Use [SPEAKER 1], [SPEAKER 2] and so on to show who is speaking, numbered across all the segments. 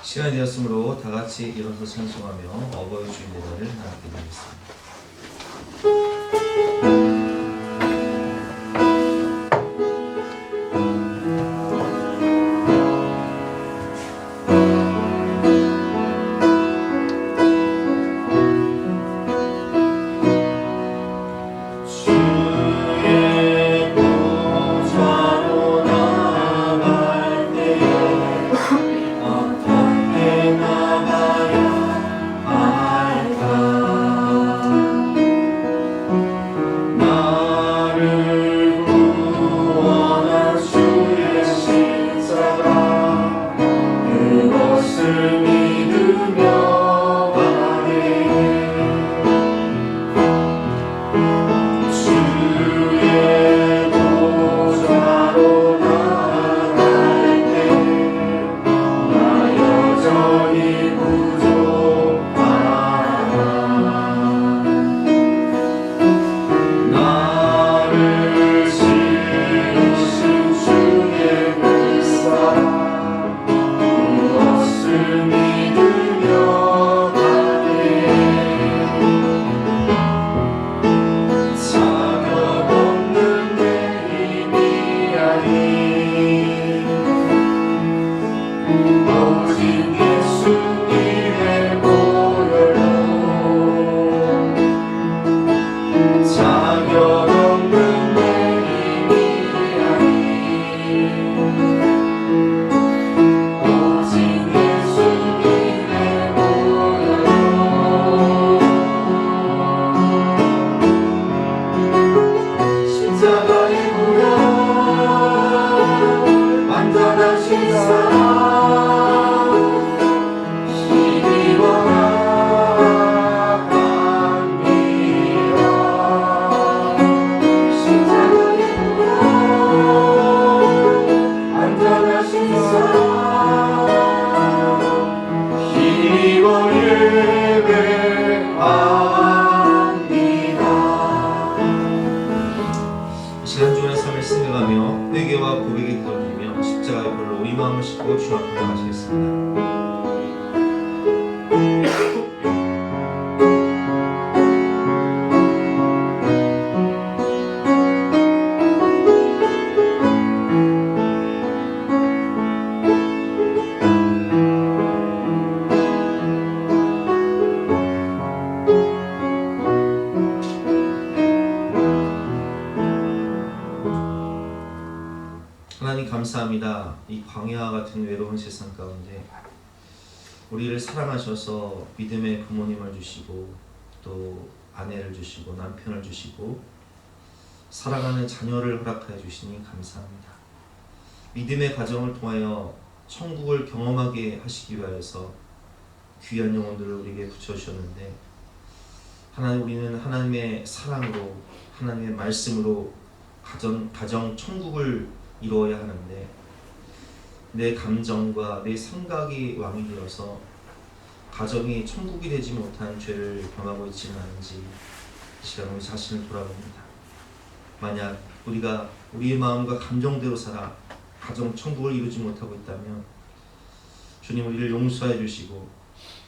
[SPEAKER 1] 시간이 되었으므로 다 같이 일어서 찬송하며 어버이 주일 예배를 함께 드리겠습니다. 지난주의 삶을 생각하며 회개와 고백의 기도를 드리며 십자가의 별로 우리 마음을 싣고 주 앞으로 나가시겠습니다. 하나님 감사합니다. 이 광야 같은 외로운 세상 가운데 우리를 사랑하셔서 믿음의 부모님을 주시고 또 아내를 주시고 남편을 주시고 사랑하는 자녀를 허락하여 주시니 감사합니다. 믿음의 가정을 통하여 천국을 경험하게 하시기 위하여서 귀한 영혼들을 우리에게 붙여주셨는데 하나님, 우리는 하나님의 사랑으로 하나님의 말씀으로 가정 천국을 이루어야 하는데 내 감정과 내 생각이 왕이 되어서 가정이 천국이 되지 못한 죄를 범하고 있지는 않은지 시간 우리 자신을 돌아봅니다. 만약 우리가 우리의 마음과 감정대로 살아 가정 천국을 이루지 못하고 있다면 주님 우리를 용서해 주시고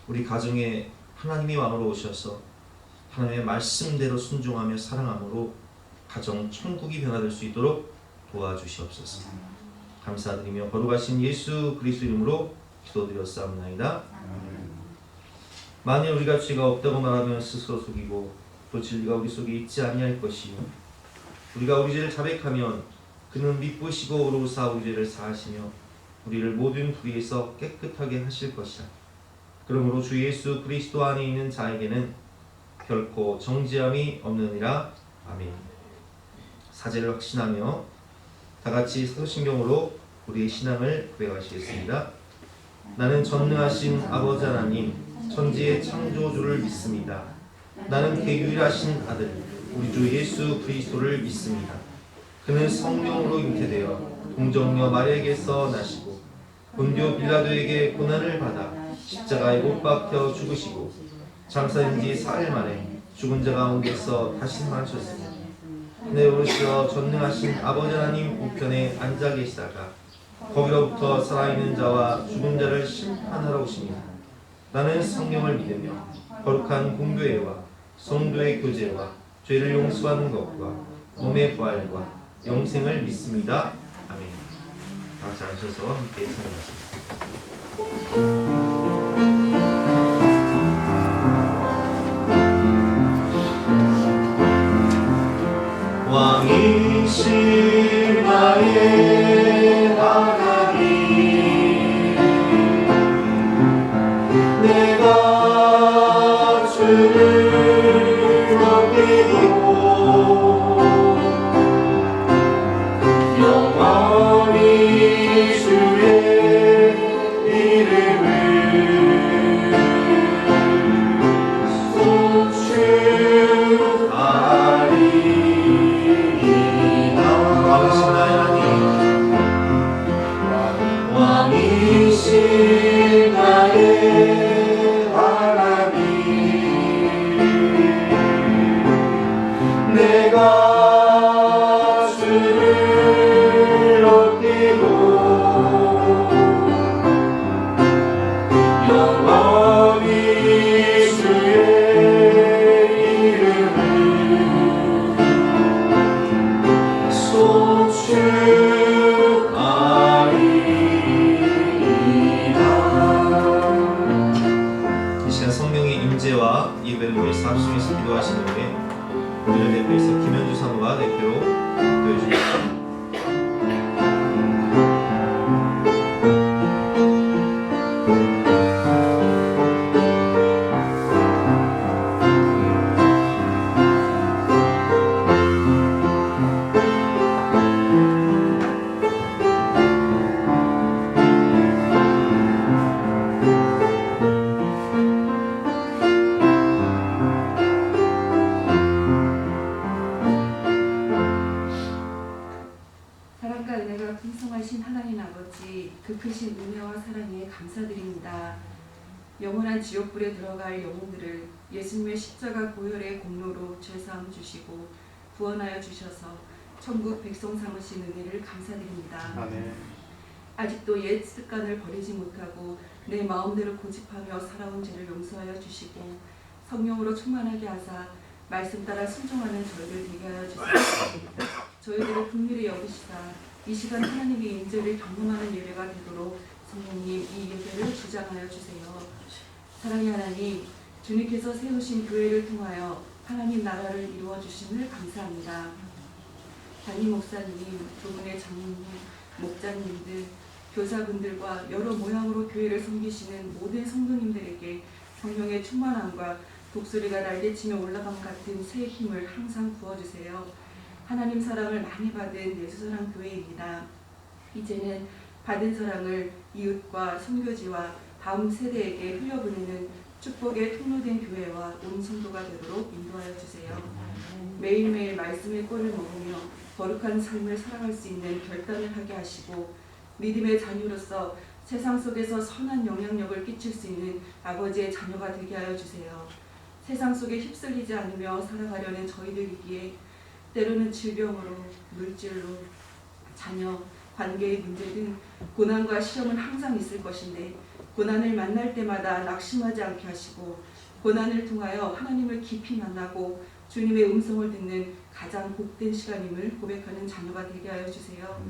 [SPEAKER 1] 우리 가정에 하나님이 왕으로 오셔서 하나님의 말씀대로 순종하며 사랑함으로 가정 천국이 변화될 수 있도록 도와주시옵소서. 감사드리며 거룩하신 예수 그리스도 이름으로 기도드렸사옵나이다. 만일 우리가 죄가 없다고 말하면 스스로 속이고 또 진리가 우리 속에 있지 아니할 것이요 우리가 우리 죄를 자백하면 그는 미쁘시고 오로사 우리 죄를 사하시며 우리를 모든 불의에서 깨끗하게 하실 것이라. 그러므로 주 예수 그리스도 안에 있는 자에게는 결코 정죄함이 없느니라. 아멘. 사제를 확신하며 다같이 사도신경으로 우리의 신앙을 고백하시겠습니다. 나는 전능하신 아버지 하나님 천지의 창조주를 믿습니다. 나는 계유일하신 아들 우리 주 예수 그리스도를 믿습니다. 그는 성령으로 잉태되어 동정녀 마리아에게서 나시고 본디오 빌라도에게 고난을 받아 십자가에 못 박혀 죽으시고 장사된 지 4일 만에 죽은 자 가운데서 다시 살아나셨으며 하늘에 오르시어 전능하신 아버지 하나님 우편에 앉아 계시다가 거기로부터 살아있는 자와 죽은 자를 심판하러 오십니다. 나는 성령을 믿으며 거룩한 공교회와 성도의 교제와 죄를 용서하는 것과 몸의 부활과 영생을 믿습니다. 아멘. 다 같이 앉으셔서 함께 찬양하십니다. 왕이신 나의 하나님, 내가 주를 높이고 영원히 주의 이름을 왕이신 나의 하나님, 내가 주를 높이고 영원히 주의 이름을 성령의 임재와 예배를 위해서 합심해서 기도하신 후에 오늘 대표에서 김현주 사모가 대표로 기도해 주십니다.
[SPEAKER 2] 그 크신 은혜와 사랑에 감사드립니다. 영원한 지옥불에 들어갈 영혼들을 예수님의 십자가 보혈의 공로로 죄사함 주시고 구원하여 주셔서 천국 백성 삼으신 은혜를 감사드립니다.
[SPEAKER 3] 아멘.
[SPEAKER 2] 아직도 옛 습관을 버리지 못하고 내 마음대로 고집하며 살아온 죄를 용서하여 주시고 성령으로 충만하게 하사 말씀 따라 순종하는 저희를 되게 하여 주시고 저희들을 긍휼히 여기시사 이 시간 하나님의 임재를 경험하는 예배가 되도록 성령님 이 예배를 주장하여 주세요. 사랑의 하나님, 주님께서 세우신 교회를 통하여 하나님 나라를 이루어 주심을 감사합니다. 담임 목사님, 두 분의 장로님, 목자님들, 교사분들과 여러 모양으로 교회를 섬기시는 모든 성도님들에게 성령의 충만함과 독수리가 날개치며 올라감 같은 새 힘을 항상 부어주세요. 하나님 사랑을 많이 받은 예수사랑 교회입니다. 이제는 받은 사랑을 이웃과 선교지와 다음 세대에게 흘려보내는 축복의 통로된 교회와 온 성도가 되도록 인도하여 주세요. 매일매일 말씀의 꼴을 먹으며 거룩한 삶을 살아갈 수 있는 결단을 하게 하시고 믿음의 자녀로서 세상 속에서 선한 영향력을 끼칠 수 있는 아버지의 자녀가 되게 하여 주세요. 세상 속에 휩쓸리지 않으며 살아가려는 저희들이기에 때로는 질병으로, 물질로, 자녀, 관계의 문제 등 고난과 시험은 항상 있을 것인데 고난을 만날 때마다 낙심하지 않게 하시고 고난을 통하여 하나님을 깊이 만나고 주님의 음성을 듣는 가장 복된 시간임을 고백하는 자녀가 되게 하여 주세요.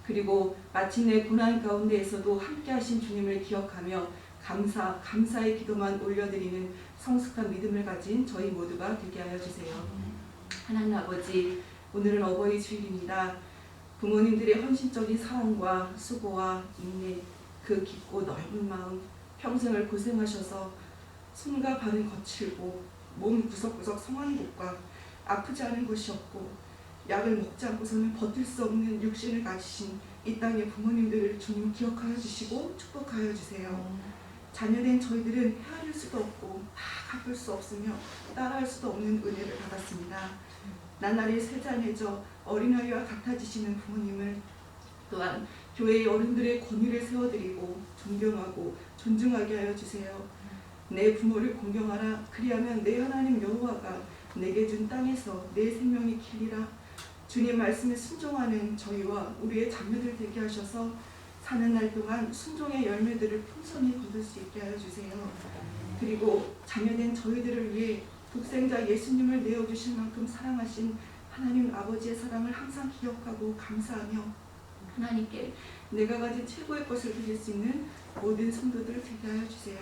[SPEAKER 2] 그리고 마침내 고난 가운데에서도 함께하신 주님을 기억하며 감사의 기도만 올려드리는 성숙한 믿음을 가진 저희 모두가 되게 하여 주세요. 하나님 아버지, 오늘은 어버이 주일입니다. 부모님들의 헌신적인 사랑과 수고와 인내, 그 깊고 넓은 마음, 평생을 고생하셔서 손과 발은 거칠고 몸 구석구석 성한 곳과 아프지 않은 곳이 없고 약을 먹지 않고서는 버틸 수 없는 육신을 가지신 이 땅의 부모님들을 주님 기억하여 주시고 축복하여 주세요. 자녀된 저희들은 헤아릴 수도 없고 다 갚을 수 없으며 따라할 수도 없는 은혜를 받았습니다. 나날이 세잔해져 어린아이와 같아지시는 부모님을 또한 교회의 어른들의 권위를 세워드리고 존경하고 존중하게 하여 주세요. 내 부모를 공경하라. 그리하면 내 하나님 여호와가 내게 준 땅에서 내 생명이 길리라. 주님 말씀에 순종하는 저희와 우리의 자녀들 되게 하셔서 사는 날 동안 순종의 열매들을 풍성히 거둘 수 있게 하여 주세요. 그리고 자녀된 저희들을 위해 독생자 예수님을 내어주실 만큼 사랑하신 하나님 아버지의 사랑을 항상 기억하고 감사하며 하나님께 내가 가진 최고의 것을 드릴 수 있는 모든 성도들을 되게 하여 주세요.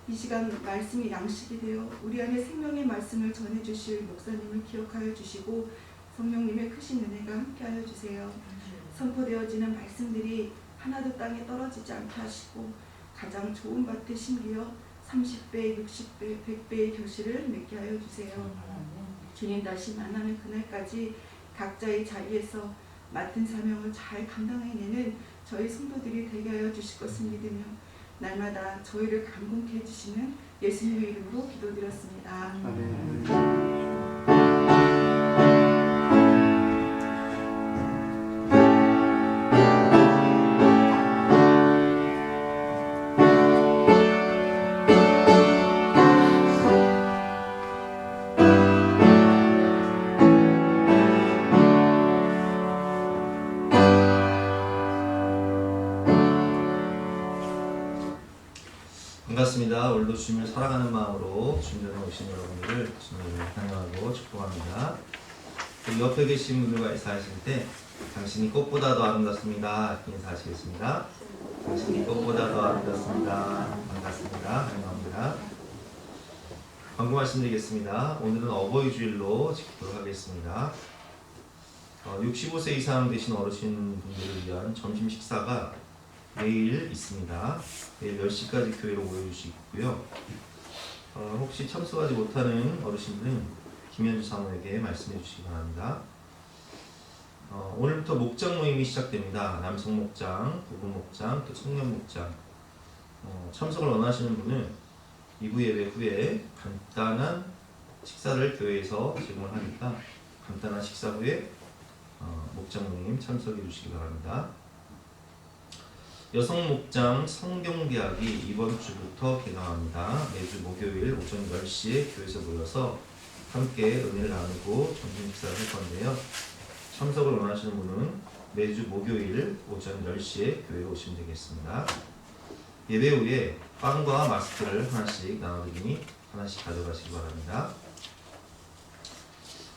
[SPEAKER 2] 이 시간 말씀이 양식이 되어 우리 안에 생명의 말씀을 전해주실 목사님을 기억하여 주시고 성령님의 크신 은혜가 함께하여 주세요. 선포되어지는 말씀들이 하나도 땅에 떨어지지 않게 하시고 가장 좋은 밭에 심기어 30배, 60배, 100배의 결실을 맺게 하여 주세요. 주님 다시 만나는 그날까지 각자의 자리에서 맡은 사명을 잘 감당해내는 저희 성도들이 되게 하여 주실 것을 믿으며 날마다 저희를 감동케 해주시는 예수님의 이름으로 기도드렸습니다.
[SPEAKER 1] 반갑습니다. 오늘도 주님을 사랑하는 마음으로 주님을 오신 여러분들을 주님을 환영하고 축복합니다. 옆에 계신 분들과 인사하실 때 당신이 꽃보다 더 아름답습니다. 이렇게 인사하시겠습니다. 당신이 꽃보다 더 아름답습니다. 반갑습니다. 환영합니다. 광고 말씀드리겠습니다. 오늘은 어버이 주일로 지키도록 하겠습니다. 65세 이상 되신 어르신분들을 위한 점심 식사가 내일 있습니다. 내일 10시까지 교회로 모여주시고요. 혹시 참석하지 못하는 어르신들은 김현주 사모에게 말씀해 주시기 바랍니다. 오늘부터 목장 모임이 시작됩니다. 남성 목장, 부부 목장, 또 청년 목장. 참석을 원하시는 분은 2부 예배 후에 간단한 식사를 교회에서 제공을 하니까 간단한 식사 후에 목장 모임 참석해 주시기 바랍니다. 여성 목장 성경대학이 이번 주부터 개강합니다. 매주 목요일 오전 10시에 교회에서 모여서 함께 은혜를 나누고 점심 식사를 할 건데요. 참석을 원하시는 분은 매주 목요일 오전 10시에 교회에 오시면 되겠습니다. 예배 후에 빵과 마스크를 하나씩 나눠드리니 하나씩 가져가시기 바랍니다.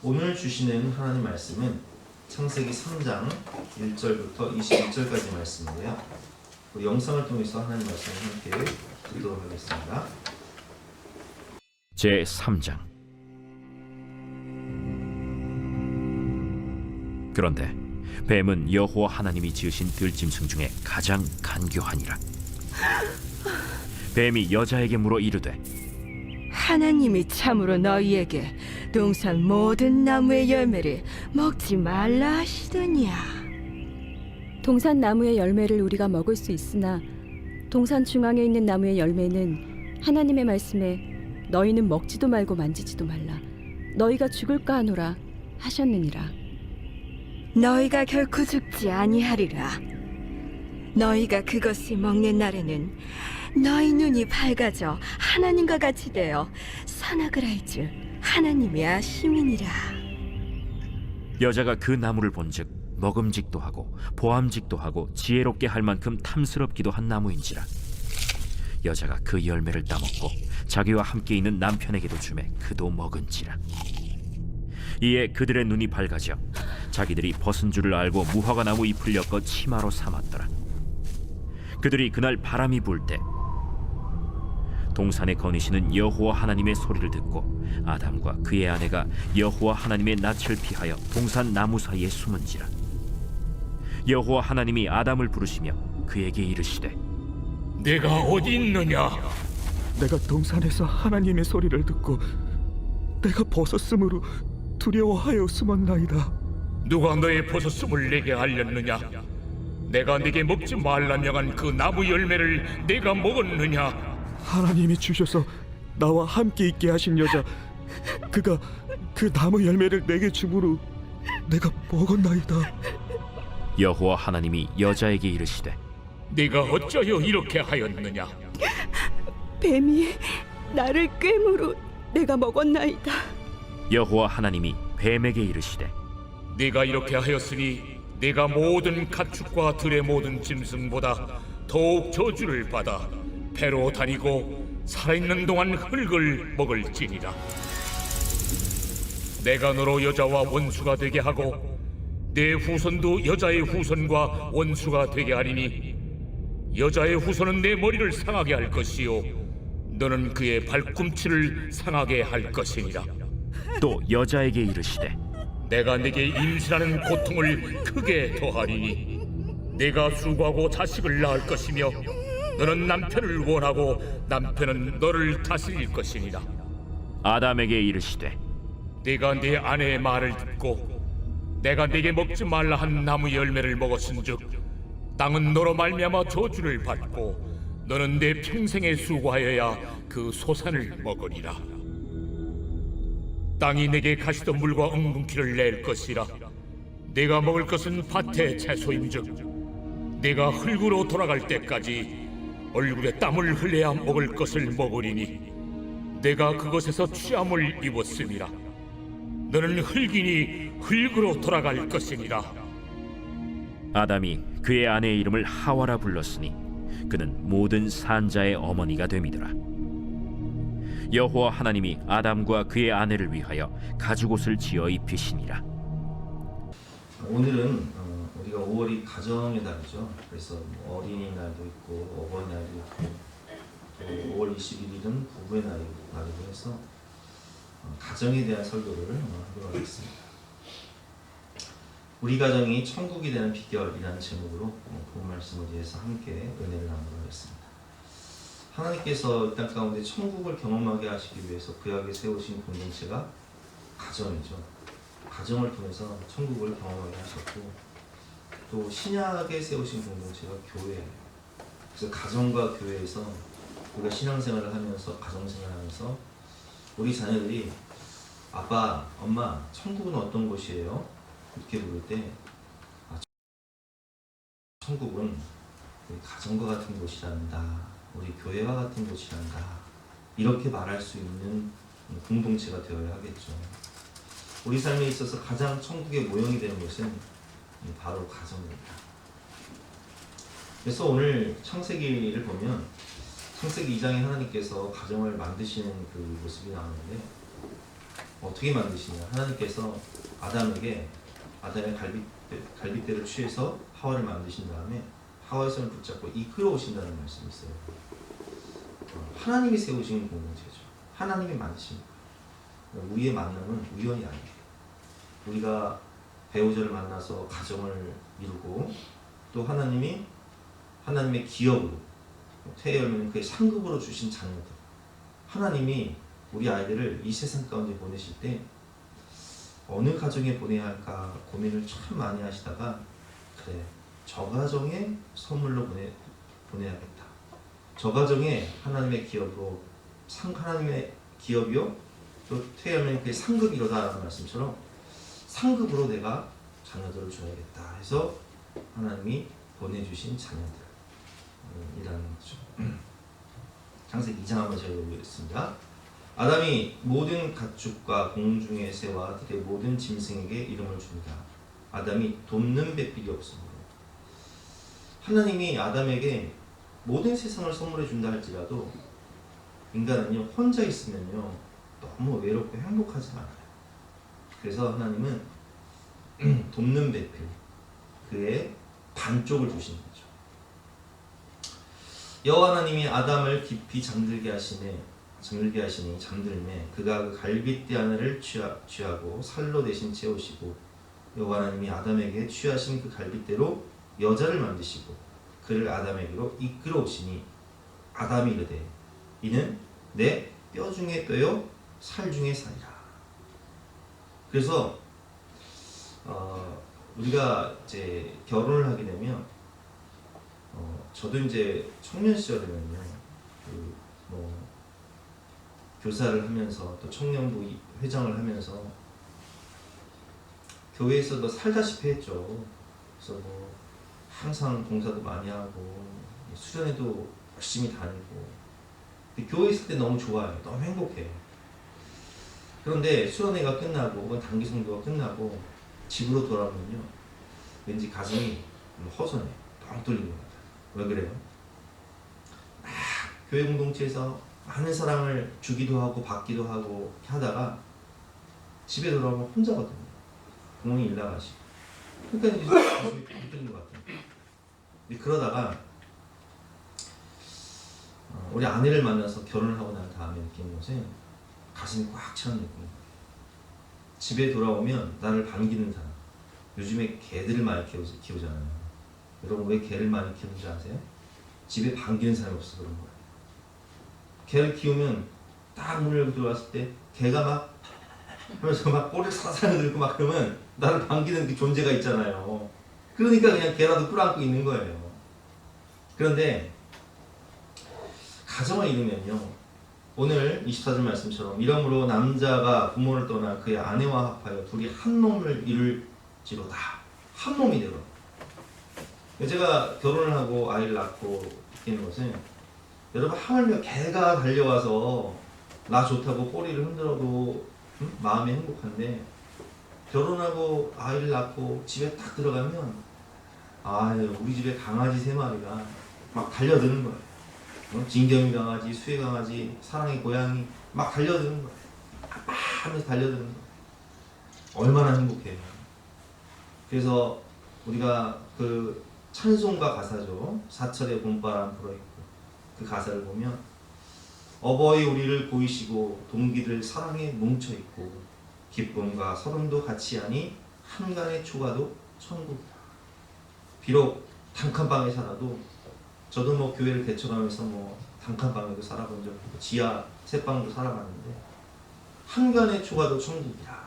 [SPEAKER 1] 오늘 주시는 하나님 말씀은 창세기 3장 1절부터 21절까지 말씀인데요. 우리 영상을 통해서 하나님 말씀을 함께 듣도록 하겠습니다.
[SPEAKER 3] 제3장. 그런데 뱀은 여호와 하나님이 지으신 들짐승 중에 가장 간교하니라. 뱀이 여자에게 물어 이르되
[SPEAKER 4] 하나님이 참으로 너희에게 동산 모든 나무의 열매를 먹지 말라 하시더냐.
[SPEAKER 5] 동산 나무의 열매를 우리가 먹을 수 있으나 동산 중앙에 있는 나무의 열매는 하나님의 말씀에 너희는 먹지도 말고 만지지도 말라 너희가 죽을까 하노라 하셨느니라.
[SPEAKER 4] 너희가 결코 죽지 아니하리라. 너희가 그것을 먹는 날에는 너희 눈이 밝아져 하나님과 같이 되어 선악을 알 줄 하나님이 아심이니라.
[SPEAKER 3] 여자가 그 나무를 본즉 먹음직도 하고 보암직도 하고 지혜롭게 할 만큼 탐스럽기도 한 나무인지라. 여자가 그 열매를 따먹고 자기와 함께 있는 남편에게도 주매 그도 먹은지라. 이에 그들의 눈이 밝아져 자기들이 벗은 줄을 알고 무화과 나무 잎을 엮어 치마로 삼았더라. 그들이 그날 바람이 불 때 동산에 거니시는 여호와 하나님의 소리를 듣고 아담과 그의 아내가 여호와 하나님의 낯을 피하여 동산 나무 사이에 숨은지라. 여호와 하나님이 아담을 부르시며 그에게 이르시되
[SPEAKER 6] 내가 어디 있느냐?
[SPEAKER 7] 내가 동산에서 하나님의 소리를 듣고 내가 벗었으므로 두려워하여 숨었나이다.
[SPEAKER 6] 누가 너의 벗었음을 내게 알렸느냐? 내가 네게 먹지 말라 명한 그 나무 열매를 내가 먹었느냐?
[SPEAKER 7] 하나님이 주셔서 나와 함께 있게 하신 여자, 그가 그 나무 열매를 내게 주므로 내가 먹었나이다.
[SPEAKER 3] 여호와 하나님이 여자에게 이르시되
[SPEAKER 6] 네가 어쩌여 이렇게 하였느냐?
[SPEAKER 4] 뱀이 나를 꿰므로 내가 먹었나이다.
[SPEAKER 3] 여호와 하나님이 뱀에게 이르시되
[SPEAKER 6] 네가 이렇게 하였으니 네가 모든 가축과 들의 모든 짐승보다 더욱 저주를 받아 배로 다니고 살아있는 동안 흙을 먹을지니라. 내가 너로 여자와 원수가 되게 하고 내 후손도 여자의 후손과 원수가 되게 하리니 여자의 후손은 내 머리를 상하게 할 것이요 너는 그의 발꿈치를 상하게 할 것이니라.
[SPEAKER 3] 또 여자에게 이르시되
[SPEAKER 6] 내가 네게 임신하는 고통을 크게 더하리니 네가 수고하고 자식을 낳을 것이며 너는 남편을 원하고 남편은 너를 다스릴 것이니라.
[SPEAKER 3] 아담에게 이르시되
[SPEAKER 6] 네가 네 아내의 말을 듣고 내가 네게 먹지 말라 한 나무 열매를 먹었은즉 땅은 너로 말미암아 저주를 받고 너는 내 평생에 수고하여야 그 소산을 먹으리라. 땅이 내게 가시던 물과 엉겅퀴를 낼 것이라. 내가 먹을 것은 밭의 채소인즉 내가 흙으로 돌아갈 때까지 얼굴에 땀을 흘려야 먹을 것을 먹으리니 내가 그것에서 취함을 입었음이라. 너는 흙이니 흙으로 돌아갈 것이니라.
[SPEAKER 3] 아담이 그의 아내의 이름을 하와라 불렀으니 그는 모든 산자의 어머니가 됨이더라. 여호와 하나님이 아담과 그의 아내를 위하여 가죽옷을 지어 입히시니라.
[SPEAKER 1] 오늘은 우리가 5월이 가정의 달이죠. 그래서 뭐 어린이날도 있고 어버이날도 있고 또 5월 21일은 부부의 날이고 해서 가정에 대한 설교를 하도록 하겠습니다. 우리 가정이 천국이 되는 비결이라는 제목으로 본 말씀을 위해서 함께 은혜를 나누도록 하겠습니다. 하나님께서 이 땅 가운데 천국을 경험하게 하시기 위해서 구약에 세우신 공동체가 가정이죠. 가정을 통해서 천국을 경험하게 하셨고 또 신약에 세우신 공동체가 교회예요. 그래서 가정과 교회에서 우리가 신앙생활을 하면서 가정생활을 하면서 우리 자녀들이 아빠, 엄마, 천국은 어떤 곳이에요? 이렇게 부를 때 천국은 우리 가정과 같은 곳이란다. 우리 교회와 같은 곳이란다. 이렇게 말할 수 있는 공동체가 되어야 하겠죠. 우리 삶에 있어서 가장 천국의 모형이 되는 것은 바로 가정입니다. 그래서 오늘 창세기를 보면 창세기 2장에 하나님께서 가정을 만드시는 그 모습이 나오는데 어떻게 만드시냐. 하나님께서 아담의 갈빗대를 취해서 하와를 만드신 다음에 하와의 손을 붙잡고 이끌어 오신다는 말씀이 있어요. 하나님이 세우신 공동체죠. 하나님이 만드신 거예요. 우리의 만남은 우연이 아니에요. 우리가 배우자를 만나서 가정을 이루고 또 하나님의 기업으로 태의 열매는 그의 상급으로 주신 자녀들, 하나님이 우리 아이들을 이 세상 가운데 보내실 때 어느 가정에 보내야 할까 고민을 참 많이 하시다가 그래, 저 가정에 선물로 보내야겠다. 저 가정에 하나님의 기업으로 하나님의 기업이요 또 태의 열매는 그의 상급이로다라는 말씀처럼 상급으로 내가 자녀들을 줘야겠다 해서 하나님이 보내주신 자녀들이라는 거죠. 창세기 2장 한번 제가 읽어보겠습니다. 아담이 모든 가축과 공중의 새와 들의 모든 짐승에게 이름을 줍니다. 아담이 돕는 배필이 없으므로. 하나님이 아담에게 모든 세상을 선물해 준다 할지라도 인간은요 혼자 있으면요 너무 외롭고 행복하지 않아요. 그래서 하나님은 돕는 배필, 그의 반쪽을 주신 거죠. 여호와 하나님이 아담을 깊이 잠들게 하시니 잠들매 그가 그 갈빗대 하나를 취하고 살로 대신 채우시고 여호와 하나님이 아담에게 취하신 그 갈빗대로 여자를 만드시고 그를 아담에게로 이끌어 오시니 아담이 이르되 이는 내 뼈 중에 뼈요 살 중에 살이라. 그래서 우리가 이제 결혼을 하게 되면 저도 이제 청년 시절에는요 교사를 하면서 또 청년부 회장을 하면서 교회에서도 살다시피 했죠. 그래서 항상 봉사도 많이 하고 수련회도 열심히 다니고 근데 교회 있을 때 너무 좋아요. 너무 행복해요. 그런데 수련회가 끝나고 혹은 단기 성도가 끝나고 집으로 돌아오면요 왠지 가슴이 허전해, 뻥 뚫린 것 같아요. 왜 그래요? 교회 공동체에서 많은 사랑을 주기도 하고 받기도 하고 하다가 집에 돌아오면 혼자거든요. 부모님 일 나가시고. 그러니까 이제 가슴이 뻥 뚫린 것 같아요. 근데 그러다가 우리 아내를 만나서 결혼을 하고 난 다음에 느낀 것은 가슴이 꽉 차는 느낌이에요. 집에 돌아오면 나를 반기는 사람. 요즘에 개들을 많이 키우잖아요. 여러분 왜 개를 많이 키우는지 아세요? 집에 반기는 사람이 없어서 그런 거예요. 개를 키우면 딱 문을 열고 들어왔을 때 개가 막 하면서 막 꼬리를 사사히 들고 막 그러면 나를 반기는 그 존재가 있잖아요. 그러니까 그냥 개라도 끌어안고 있는 거예요. 그런데 가정을 이루면요, 오늘 24절 말씀처럼 이러므로 남자가 부모를 떠나 그의 아내와 합하여 둘이 한 몸을 이룰지로다. 한 몸이 되고. 제가 결혼을 하고 아이를 낳고 느끼는 것은, 여러분 하물며 개가 달려와서 나 좋다고 꼬리를 흔들어도 마음이 행복한데, 결혼하고 아이를 낳고 집에 딱 들어가면 우리 집에 강아지 3마리가 막 달려드는 거예요. 진경이 강아지, 수혜 강아지, 사랑의 고양이 막 달려드는 거예요. 막 하면서 달려드는 거예요. 얼마나 행복해요. 그래서 우리가 그 찬송가 가사죠. 사철의 봄바람 불어있고, 그 가사를 보면 어버이 우리를 보이시고 동기들 사랑에 뭉쳐있고 기쁨과 서름도 같이 하니 한간의 초가도 천국이다. 비록 단칸방에 살아도, 저도 뭐 교회를 개척하면서 뭐 단칸방에도 살아본 적 있고 지하 새방도 살아봤는데, 한간의 초가도 천국이라.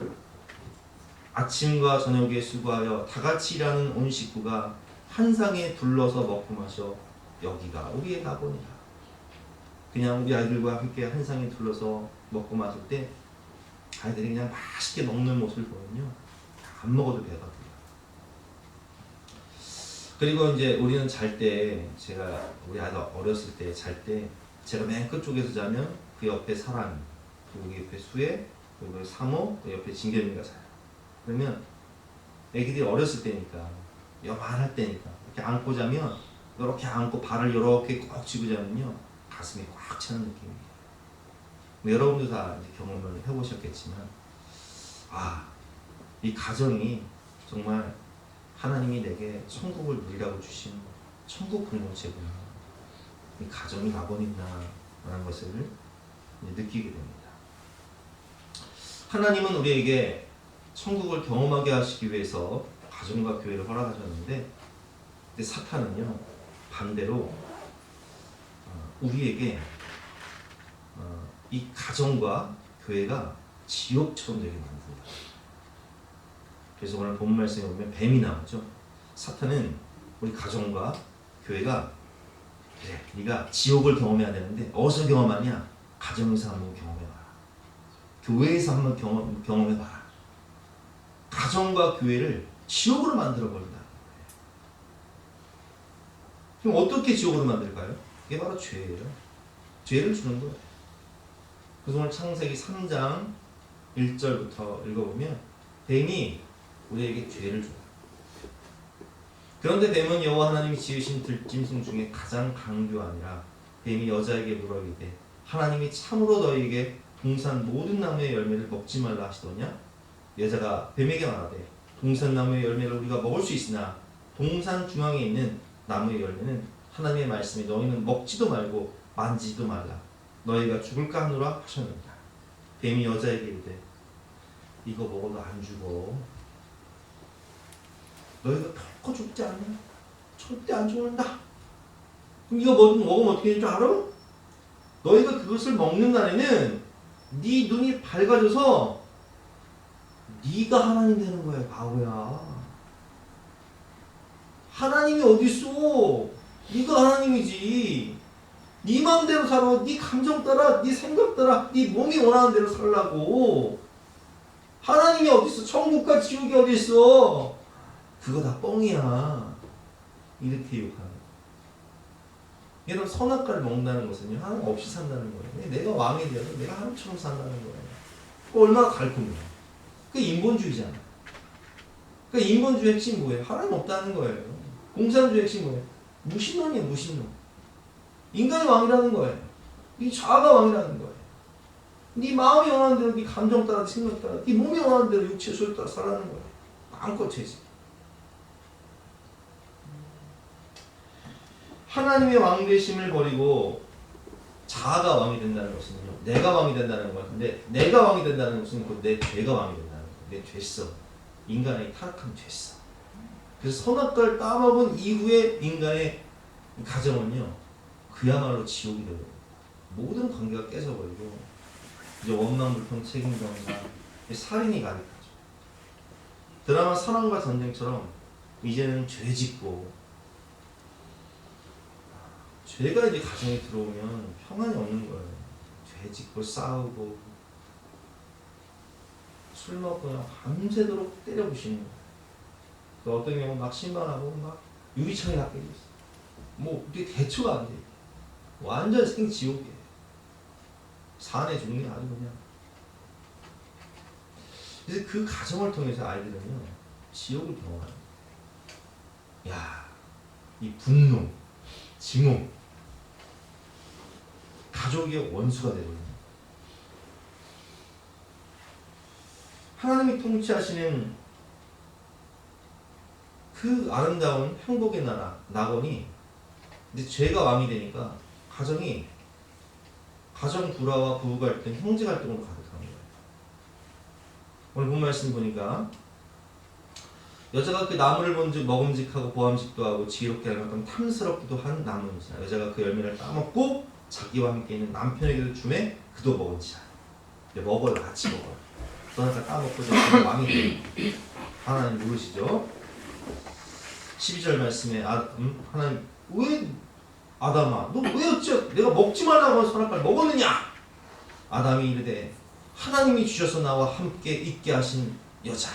[SPEAKER 1] 아침과 저녁에 수고하여 다 같이 일하는 온 식구가 한 상에 둘러서 먹고 마셔 여기가 우리의 낙원이라. 그냥 우리 아이들과 함께 한 상에 둘러서 먹고 마실 때 아이들이 그냥 맛있게 먹는 모습을 보면요, 안 먹어도 배가 불러요. 그리고 이제 우리는 잘 때, 제가 우리 아이들 어렸을 때 잘 때 제가 맨 끝쪽에서 자면 그 옆에 사람, 그리고 옆에 수혜, 그리고 사모, 그 옆에 진겸이가 자요. 그러면 애기들이 어렸을 때니까, 요만할 때니까 이렇게 안고 자면, 이렇게 안고 발을 이렇게 꼭 쥐고 자면요, 가슴이 꽉 차는 느낌이에요. 여러분도 다 이제 경험을 해보셨겠지만, 이 가정이 정말 하나님이 내게 천국을 누리라고 주신 천국 공동체구나, 이 가정이 낙원이구나라는 것을 느끼게 됩니다. 하나님은 우리에게 천국을 경험하게 하시기 위해서 가정과 교회를 허락하셨는데, 근데 사탄은요, 반대로 우리에게 이 가정과 교회가 지옥처럼 되게 만듭니다. 그래서 오늘 본 말씀에 보면 뱀이 나오죠. 사탄은 우리 가정과 교회가, 그래, 네가 지옥을 경험해야 되는데 어디서 경험하냐? 가정에서 한번 경험해봐라. 교회에서 한번 경험해봐라. 가정과 교회를 지옥으로 만들어버린다. 그럼 어떻게 지옥으로 만들까요? 이게 바로 죄예요. 죄를 주는 거예요. 그래서 오늘 창세기 3장 1절부터 읽어보면 뱀이 우리에게 죄를 줘요. 그런데 뱀은 여호와 하나님이 지으신 들짐승 중에 가장 강교하니라. 뱀이 여자에게 물어이르되 하나님이 참으로 너희에게 동산 모든 나무의 열매를 먹지 말라 하시더냐? 여자가 뱀에게 말하되 동산 나무의 열매를 우리가 먹을 수 있으나 동산 중앙에 있는 나무의 열매는 하나님의 말씀에 너희는 먹지도 말고 만지지도 말라. 너희가 죽을까 하노라 하셨느니라. 뱀이 여자에게 이르되 이거 먹어도 안 죽어. 너희가 결코 죽지 않냐? 절대 안 죽는다. 그럼 이거 먹으면 어떻게 되는 줄 알아? 너희가 그것을 먹는 날에는 네 눈이 밝아져서 네가 하나님 되는 거야, 바보야. 하나님이 어딨어? 네가 하나님이지. 네 마음대로 살아. 네 감정 따라, 네 생각 따라, 네 몸이 원하는 대로 살라고. 하나님이 어딨어? 천국과 지옥이 어딨어? 그거 다 뻥이야. 이렇게 욕하는 거예요. 여러분, 선악과를 먹는다는 것은요, 하나님 없이 산다는 거예요. 내가 왕이 되어서 내가 하나님처럼 산다는 거예요. 그거 얼마나 갈급해요. 그게 인본주의잖아. 그러니까 인본주의 핵심 뭐예요? 하나님 없다는 거예요. 공산주의 핵심 뭐예요? 무신론이에요. 무신론. 인간이 왕이라는 거예요. 네 자아가 왕이라는 거예요. 네 마음이 원하는 대로, 네 감정 따라, 생각 따라, 네 몸이 원하는 대로 육체 소유 따라 살아가는 거예요. 마음껏 죄지. 하나님의 왕되심을 버리고 자아가 왕이 된다는 것은요, 내가 왕이 된다는 거야. 근데 내가 왕이 된다는 것은 곧 내 죄가 왕이 된다는 거야. 내 죄성, 인간의 타락한 죄성. 그래서 선악과를 따먹은 이후에 인간의 가정은요, 그야말로 지옥이 되고 모든 관계가 깨져버리고 이제 원망불평, 책임정사, 살인이 가득하죠. 드라마 사랑과 전쟁처럼 이제는 죄짓고, 죄가 이제 가정에 들어오면 평안이 없는 거예요. 죄짓고 싸우고 술 먹고 그냥 밤새도록 때려부시는 거예요. 그 어떤 경우는 막 신방하고 막 유리창에 닿게 있어. 뭐 이게 대처가 안 돼. 완전 생지옥이에요. 산에 죽는 게 아주 그냥. 그래서 그 가정을 통해서 아이들은요, 지옥을 경험해요. 야, 이 분노, 증오, 가족의 원수가 되거든요. 하나님이 통치하시는 그 아름다운 행복의 나라 낙원이 이제 죄가 왕이 되니까 가정이 가정 불화와 부부 갈등, 형제 갈등으로 가득한 거예요. 오늘 본 말씀 보니까 여자가 그 나무를 본즉 먹음직하고 보암직도 하고 지혜롭게 할 만큼 탐스럽기도 한 나무인지라 여자가 그 열매를 따먹고 자기와 함께 있는 남편에게도 주매 그도 먹은지라. 먹어요. 같이 먹어요. 또 하나 따먹고 왕이 돼요. 하나님 모르시죠? 12절 말씀에 하나님 왜 아담아 너 왜 어째 내가 먹지 말라고 한 선악과를 먹었느냐? 아담이 이르되 하나님이 주셔서 나와 함께 있게 하신 여자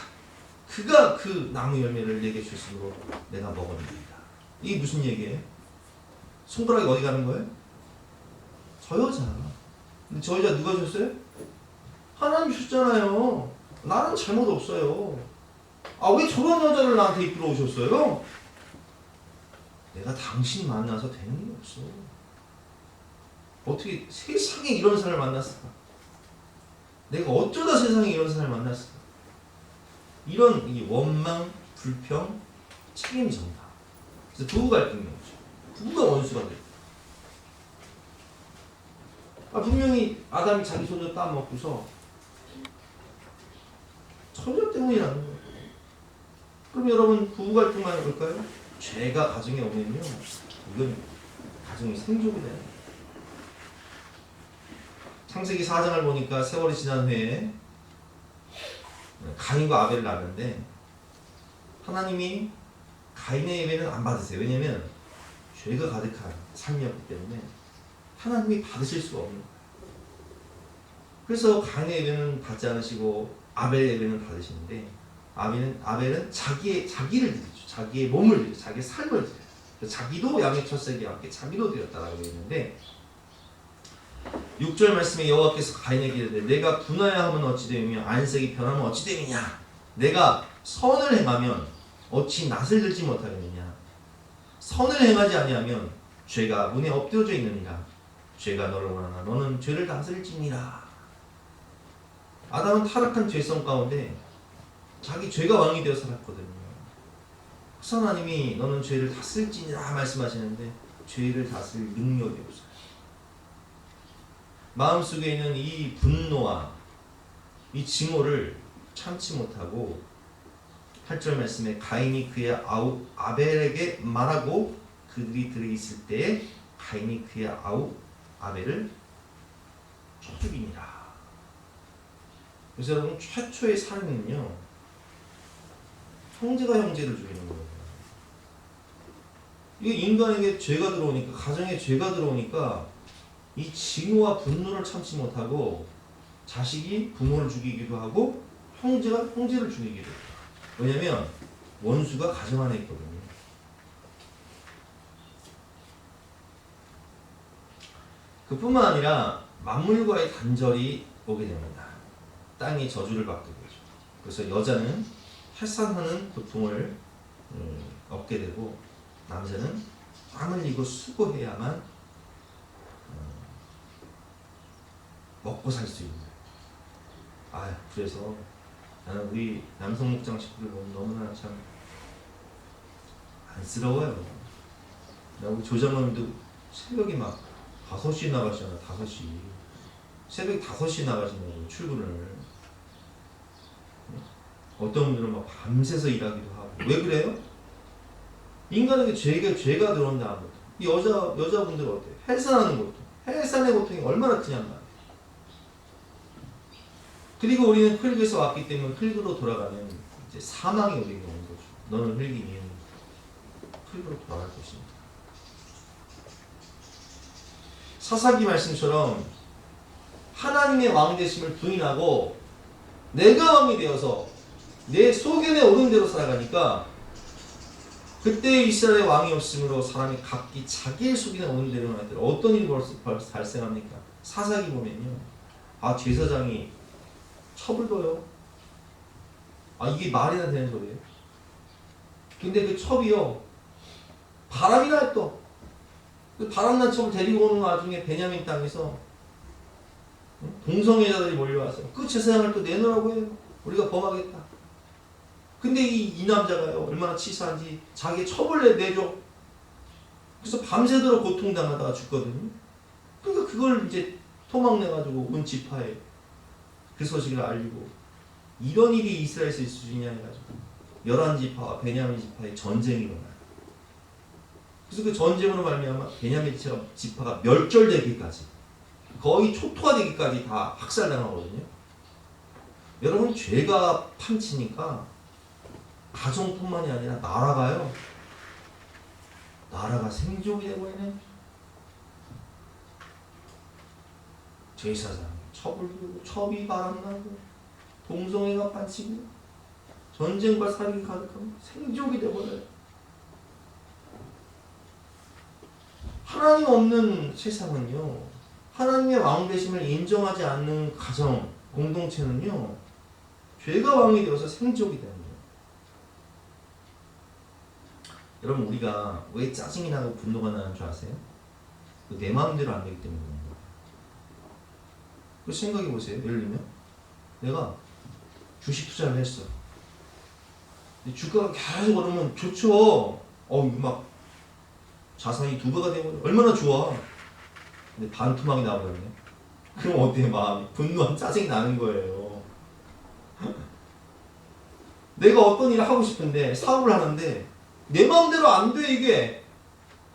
[SPEAKER 1] 그가 그 나무 열매를 내게 주심으로 내가 먹었나이다. 이게 무슨 얘기예요? 손가락이 어디 가는 거예요? 저 여자. 근데 저 여자 누가 줬어요? 하나님 주셨잖아요. 나는 잘못 없어요. 아, 왜 저런 여자를 나한테 이끌어 오셨어요? 내가 당신 만나서 되는 게 없어. 어떻게 세상에 이런 사람을 만났을까? 내가 어쩌다 세상에 이런 사람을 만났을까? 이런 이 원망, 불평, 책임 전다. 그래서 부부 갈등이 오죠. 부부가 원수가 돼요. 분명히 아담이 자기 손으로 따먹고서 처녀 때문이라는 거예요. 그럼 여러분 부부 갈등만 해볼까요? 죄가 가정에 오면요, 이건 가정이 생존이 돼요. 창세기 4장을 보니까 세월이 지난 후에 가인과 아벨을 낳았는데 하나님이 가인의 예배는 안 받으세요. 왜냐하면 죄가 가득한 삶이었기 때문에 하나님이 받으실 수가 없는 거예요. 그래서 가인의 예배는 받지 않으시고 아벨의 예배는 받으시는데 아벨은 자기를 드리죠. 자기의 몸을 드리죠. 자기의 삶을 드려요. 자기도 양의 첫새끼와 함께 자기도 드렸다라고 되어 있는데 6절 말씀에 여호와께서 가인에게 이르되 내가 분하여 하면 어찌 되며 안색이 변하면 어찌 되느냐? 내가 선을 행하면 어찌 낯을 들지 못하겠느냐? 선을 행하지 아니하면 죄가 문에 엎드려져 있느니라. 죄가 너를 원하나 너는 죄를 다스릴지니라. 아담은 타락한 죄성 가운데 자기 죄가 왕이 되어 살았거든요. 그래서 하나님이 너는 죄를 다스릴지니라 말씀하시는데 죄를 다스릴 능력이 없어요. 마음속에 있는 이 분노와 이 증오를 참지 못하고 8절 말씀에 가인이 그의 아우 아벨에게 말하고 그들이 들어있을 때에 가인이 그의 아우 아벨을 죽이니라. 그래서 여러분 최초의 살인은요 형제가 형제를 죽이는 거예요. 이게 인간에게 죄가 들어오니까 가정에 죄가 들어오니까 이 증오와 분노를 참지 못하고 자식이 부모를 죽이기도 하고 형제가 형제를 죽이기도 해요. 왜냐하면 원수가 가정 안에 있거든요. 그뿐만 아니라 만물과의 단절이 오게 됩니다. 땅이 저주를 받게 되죠. 그래서 여자는 해산하는 고통을 얻게 되고 남자는 땀 흘리고 수고해야만 먹고 살 수 있는 거예요. 그래서 나는 우리 남성 목장 식구들 보면 너무나 참 안쓰러워요. 우리 조장님도 새벽에 막 5시에 나가시잖아. 5시 새벽 5시에 나가시는 출근을. 어떤 분들은 막 밤새서 일하기도 하고. 왜 그래요? 인간에게 죄가 들어온다. 이 여자분들 어때? 해산하는 고통, 해산의 고통이 얼마나 크냔 말이에요. 그리고 우리는 흙에서 왔기 때문에 흙으로 돌아가는 이제 사망이 우리에게 오는 거죠. 너는 흙이니 흙으로 돌아갈 것입니다. 사사기 말씀처럼 하나님의 왕 되심을 부인하고 내가 왕이 되어서 내 소견에 오른 대로 살아가니까 그때 이스라엘의 왕이 없으므로 사람이 각기 자기의 소견에 오른 대로 하더라. 어떤 일이 벌써 발생합니까? 사사기 보면요. 제사장이 첩을 둬요. 이게 말이나 되는 소리예요. 근데 그 첩이요. 바람이 나요 또. 그 바람난 첩을 데리고 오는 와중에 베냐민 땅에서 동성애자들이 몰려와서 그 제사장을 또 내놓으라고 해요. 우리가 범하겠다. 근데 이 남자가요. 얼마나 치사한지 자기 첩을 내줘. 그래서 밤새도록 고통당하다가 죽거든요. 그러니까 그걸 이제 토막내가지고 온 지파에 그 소식을 알리고 이런 일이 이스라엘에서 있을 수 있냐 해가지고 11지파와 베냐민 지파의 전쟁이 일어나요. 그래서 그 전쟁으로 말미암아 베냐민 지파가 멸절되기까지 거의 초토화되기까지 다 학살당하거든요. 여러분 죄가 판치니까 가정뿐만이 아니라 나라가요. 나라가 생존이 되고 있는 제사장 첩을 두고 첩이 바람나고 동성애가 판치고 전쟁과 살인이 가득하면 생족이 되어버려요. 하나님 없는 세상은요. 하나님의 왕 되심을 인정하지 않는 가정, 공동체는요. 죄가 왕이 되어서 생족이 되는 거예요. 여러분 우리가 왜 짜증이 나고 분노가 나는 줄 아세요? 내 마음대로 안 되기 때문에 그런 거예요. 그 생각해 보세요. 예를 들면 내가 주식 투자를 했어. 근데 주가가 계속 오르면 좋죠. 막 자산이 2배가 되면 얼마나 좋아. 근데 반토막이 나버렸네. 그럼 어때요? 마음이 분노한 짜증이 나는 거예요. 내가 어떤 일을 하고 싶은데 사업을 하는데 내 마음대로 안 돼. 이게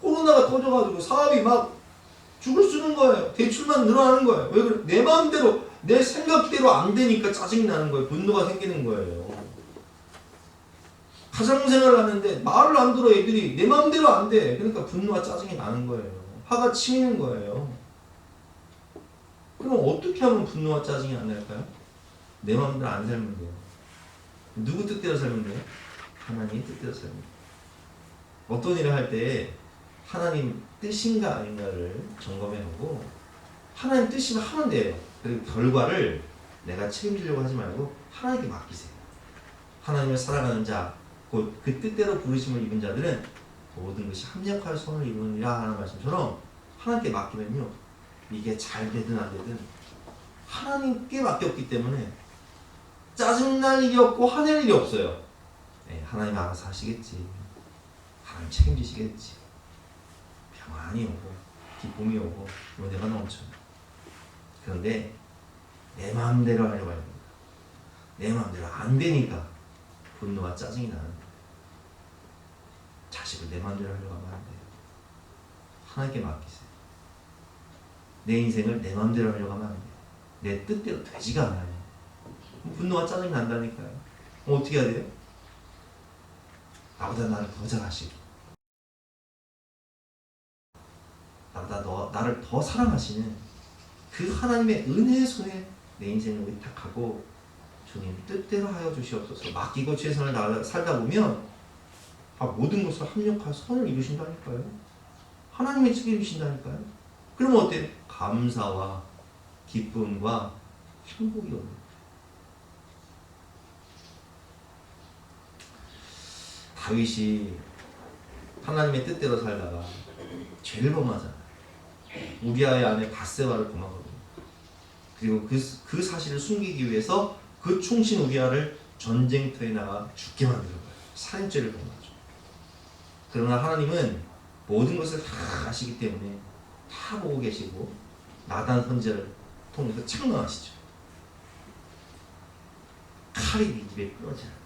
[SPEAKER 1] 코로나가 터져가지고 사업이 막 죽을 쓰는 거예요. 대출만 늘어나는 거예요. 왜 그래? 내 마음대로 내 생각대로 안 되니까 짜증이 나는 거예요. 분노가 생기는 거예요. 가정생활을 하는데 말을 안 들어. 애들이 내 마음대로 안 돼. 그러니까 분노와 짜증이 나는 거예요. 화가 치미는 거예요. 그럼 어떻게 하면 분노와 짜증이 안 날까요? 내 마음대로 안 살면 돼요. 누구 뜻대로 살면 돼요? 하나님 뜻대로 살면 돼요. 어떤 일을 할 때 하나님 뜻인가 아닌가를 점검해보고 하나님 뜻이면 하면 돼요. 그리고 결과를 내가 책임지려고 하지 말고 하나님께 맡기세요. 하나님을 살아가는 자, 곧 그 뜻대로 부르심을 입은 자들은 모든 것이 합력하여 선을 이루느니라 하는 말씀처럼 하나님께 맡기면요. 이게 잘 되든 안 되든 하나님께 맡겼기 때문에 짜증날 일이 없고 화낼 일이 없어요. 하나님 알아서 하시겠지. 하나님 책임지시겠지. 평안이 오고 기쁨이 오고 은혜가 넘쳐요. 그런데 내 마음대로 하려고 합니다. 내 마음대로 안 되니까 분노와 짜증이 나는 거예요. 자식을 내 마음대로 하려고 하면 안 돼요. 하나님께 맡기세요. 내 인생을 내 마음대로 하려고 하면 안 돼요. 내 뜻대로 되지가 않아요. 분노와 짜증이 난다니까요. 어떻게 해야 돼요? 나보다 나를 더 잘하시고 나보다 나를 더 사랑하시는 그 하나님의 은혜의 손에 내 인생을 의탁하고 주님 뜻대로 하여 주시옵소서 맡기고 최선을 살다 보면 모든 것을 합력하여 선을 이루신다니까요. 하나님의 책임이신다니까요. 그러면 어때요? 감사와 기쁨과 행복이 옵니다. 다윗이 하나님의 뜻대로 살다가 죄를 범하잖아요. 우리아의 아내 바세바를 범하거든요. 그리고 그 사실을 숨기기 위해서 그 충신 우리아를 전쟁터에 나가 죽게 만드는 거예요. 살인죄를 범하죠. 그러나 하나님은 모든 것을 다 아시기 때문에 다 보고 계시고 나단 선지자를 통해서 책망하시죠. 칼이 네 입에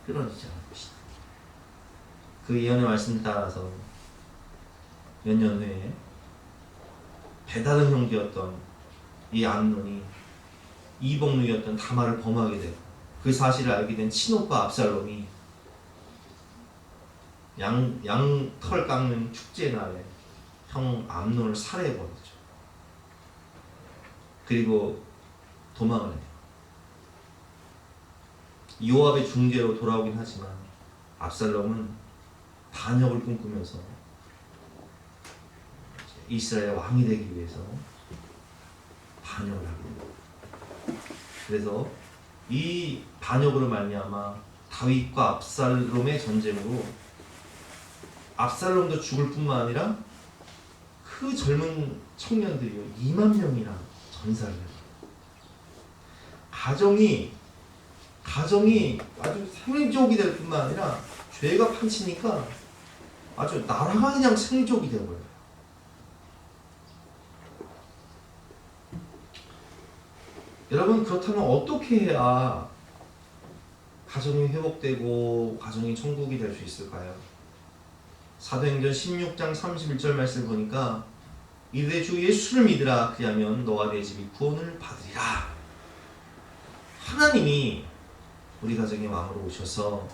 [SPEAKER 1] 끊어지지 않을 것이다. 그 예언의 말씀을 따라서 몇 년 후에 배다른 형제였던 이 암논이 이복누이였던 다말을 범하게 되고 그 사실을 알게 된 친오빠 압살롬이 양털 깎는 축제 날에 형 암논을 살해해버렸죠. 그리고 도망을 해요. 요압의 중재로 돌아오긴 하지만 압살롬은 반역을 꿈꾸면서 이스라엘 왕이 되기 위해서 반역을 하게 됩니다. 그래서 이 반역으로 말미암아 다윗과 압살롬의 전쟁으로 압살롬도 죽을 뿐만 아니라 그 젊은 청년들이요 2만 명이나 전사를 해요. 가정이 아주 생족이 될 뿐만 아니라 죄가 판치니까 아주 나라가 그냥 생족이 되어버려요. 여러분, 그렇다면 어떻게 해야 가정이 회복되고 가정이 천국이 될 수 있을까요? 사도행전 16장 31절 말씀을 보니까 이르되 주 예수를 믿으라 그리하면 너와 내 집이 구원을 받으리라. 하나님이 우리 가정의 왕으로 오셔서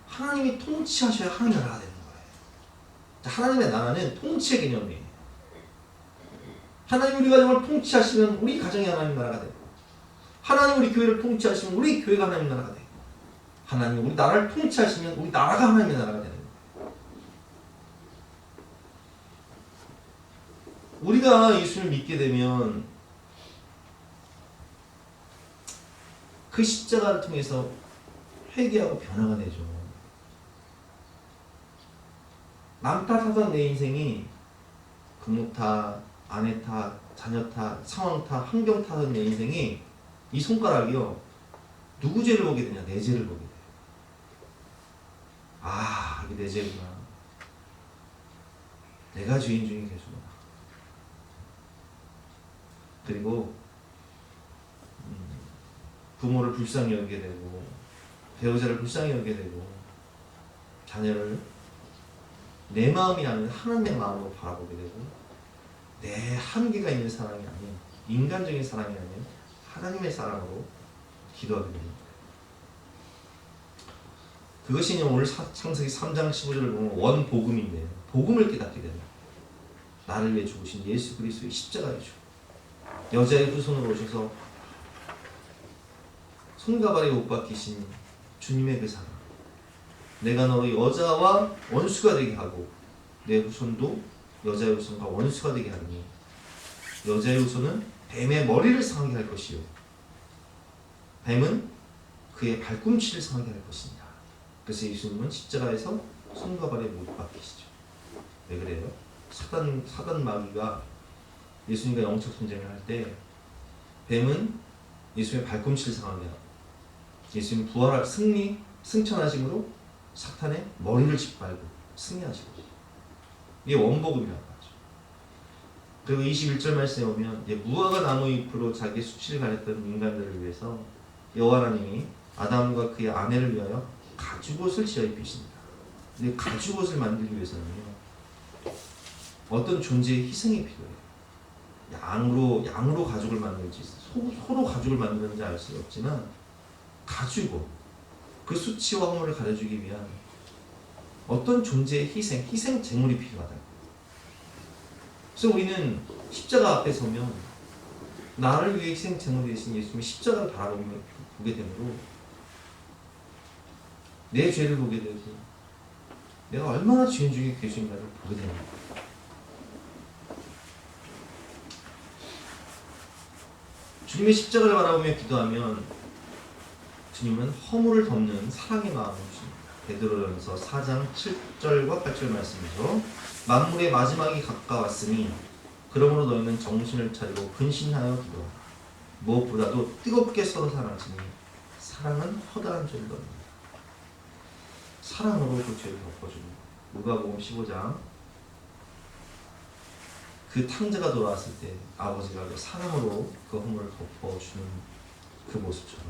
[SPEAKER 1] 하나님이 통치하셔야 하나님 나라가 되는 거예요. 하나님의 나라는 통치의 개념이에요. 하나님 우리 가정을 통치하시면 우리 가정이 하나님 나라가 되고, 하나님 우리 교회를 통치하시면 우리 교회가 하나님 나라가 되고, 하나님 우리 나라를 통치하시면 우리 나라가 하나님의 나라가 되는 거예요. 우리가 예수를 믿게 되면 그 십자가를 통해서 회개하고 변화가 되죠. 남 탓하던 내 인생이 부모 탓, 아내 탓, 자녀 탓, 상황 탓, 환경 탓하던 내 인생이 이 손가락이요 누구 죄를 보게 되냐? 내 죄를 보게 돼요. 아, 이게 내 죄구나. 내가 죄인 중에 죄수구나. 그리고 부모를 불쌍히 여기게 되고, 배우자를 불쌍히 여기게 되고, 자녀를 내 마음이 아닌 하나님의 마음으로 바라보게 되고, 내 한계가 있는 사랑이 아닌 인간적인 사랑이 아닌 하나님의 사랑으로 기도하게 됩니다. 그것이 오늘 창세기 3장 15절을 보면 원복음인데요. 복음을 깨닫게 됩니다. 나를 위해 죽으신 예수 그리스도의 십자가의 주. 여자의 후손으로 오셔서 손가발에 못 박히신 주님의 그 사랑. 내가 너를 여자와 원수가 되게 하고 내 후손도 여자의 후손과 원수가 되게 하니 여자의 후손은 뱀의 머리를 상하게 할 것이요 뱀은 그의 발꿈치를 상하게 할 것입니다. 그래서 예수님은 십자가에서 손과 발에 못 박히시죠. 왜 그래요? 사단 마귀가 예수님과 영적 전쟁을 할 때 뱀은 예수님의 발꿈치를 상하게 하고 예수님 부활할 승천하심으로 사탄의 머리를 짓밟고 승리하시고, 이게 원복음이라고 하죠. 그리고 21절 말씀에 보면 무화과 나무 잎으로 자기 수치를 가렸던 인간들을 위해서 여호와 하나님이 아담과 그의 아내를 위하여 가죽옷을 지어 입히십니다. 근데 가죽옷을 만들기 위해서는요 어떤 존재의 희생이 필요해요. 양으로 가죽을 만들지 소로 가죽을 만드는지 알 수 없지만 가죽옷, 그 수치와 허물을 가려주기 위한 어떤 존재의 희생 제물이 필요하다. 그래서 우리는 십자가 앞에 서면 나를 위해 희생 제물이 되신 예수님의 십자가를 바라보게 되므로 내 죄를 보게 되고 내가 얼마나 죄인 중에 계신가를 보게 됩니다. 주님의 십자가를 바라보며 기도하면 주님은 허물을 덮는 사랑의 마음을 주십니다. 베드로전서 4장 7절과 8절 말씀이죠. 만물의 마지막이 가까웠으니 그러므로 너희는 정신을 차리고 근신하여 기도하라. 무엇보다도 뜨겁게 서로 사랑하시니 사랑은 허다한 죄를 덮는다. 사랑으로 그 죄를 덮어주고 누가복음 15장 그 탕자가 돌아왔을 때 아버지가 그 사랑으로 그 허물을 덮어주는 그 모습처럼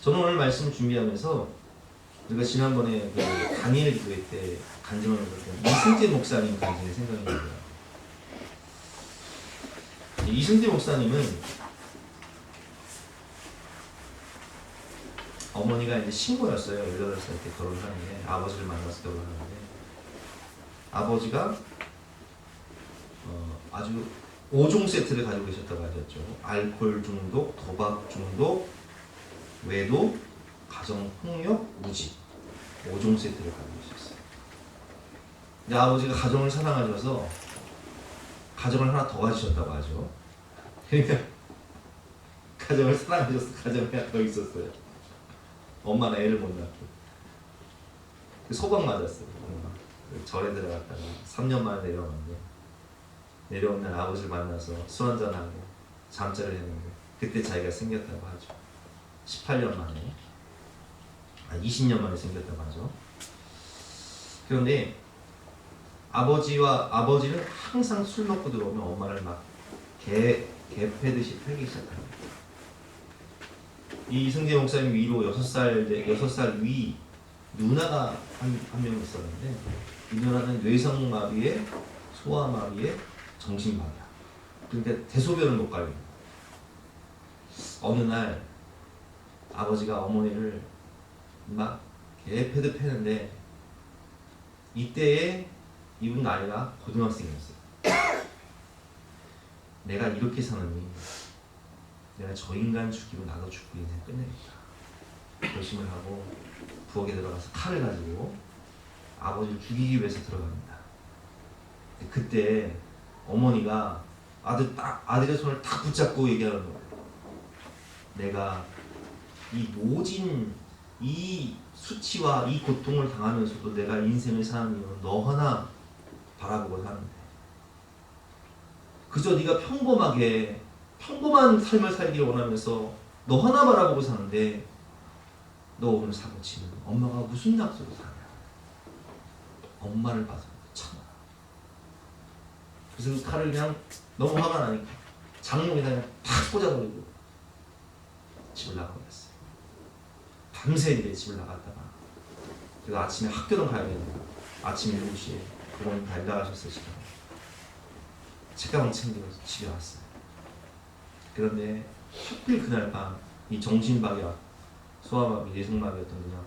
[SPEAKER 1] 저는 오늘 말씀 준비하면서 우리가 지난번에 그 다니엘 기도회 때 간증을 했던 이승재 목사님 간증이 생각이 나요. 이승재 목사님은 어머니가 이제 신고였어요. 18살 때 결혼을 하는데 아버지를 만나서 결혼하는데 아버지가 아주 5종 세트를 가지고 계셨다고 하셨죠. 알코올 중독, 도박 중독, 외도, 가정 폭력, 무직 5종 세트를 가지고 계셨어요. 근데 아버지가 가정을 사랑하셔서 가정을 하나 더 가지셨다고 하죠. 그러니까 가정을 사랑하셔서 가정이 하나 더 있었어요. 엄마는 애를 못 낳고 소방 맞았어요. 절에 들어갔다가 3년 만에 내려왔는데 내려온 날 아버지를 만나서 술 한잔하고 잠자를 했는데 그때 자기가 생겼다고 하죠. 18년 만에 20년 만에 생겼다고 하죠. 그런데 아버지는 항상 술 먹고 들어오면 엄마를 막 개패듯이 패기 시작합니다. 이 이승재 목사님 위로 6살 위 누나가 한 명 있었는데 이 누나는 뇌성마비에 소아마비에 정신마비야. 그러니까 대소변을 못 가립니다. 어느 날 아버지가 어머니를 막 개패듯 패는데 이때에 이분 나이가 고등학생이었어요. 내가 이렇게 사느니 내가 저 인간 죽이고 나도 죽고 인생 끝내겠다 결심을 하고 부엌에 들어가서 칼을 가지고 아버지를 죽이기 위해서 들어갑니다. 그때 어머니가 아들의 손을 딱 붙잡고 얘기하는 거예요. 내가 이 모진 이 수치와 이 고통을 당하면서도 내가 인생을 사는 이유는 너 하나 바라보고 사는데 그저 네가 평범한 삶을 살기를 원하면서 너 하나 바라보고 사는데 너 오늘 사고 치면 엄마가 무슨 낙서로 사냐. 엄마를 봐서 참아. 그래서 그 칼을 그냥 너무 화가 나니까 장롱에다 그냥 탁 꽂아버리고 집을 나가버렸어요. 밤새 이제 집을 나갔다가 그래서 아침에 학교를 가야 되는데 아침 7시에 부모님 다 일나가셨어요. 지금 책가방 챙기고 집에 왔어요. 그런데 하필 그날 밤 이 정신박이와 소아마비, 뇌성마비였던 누나가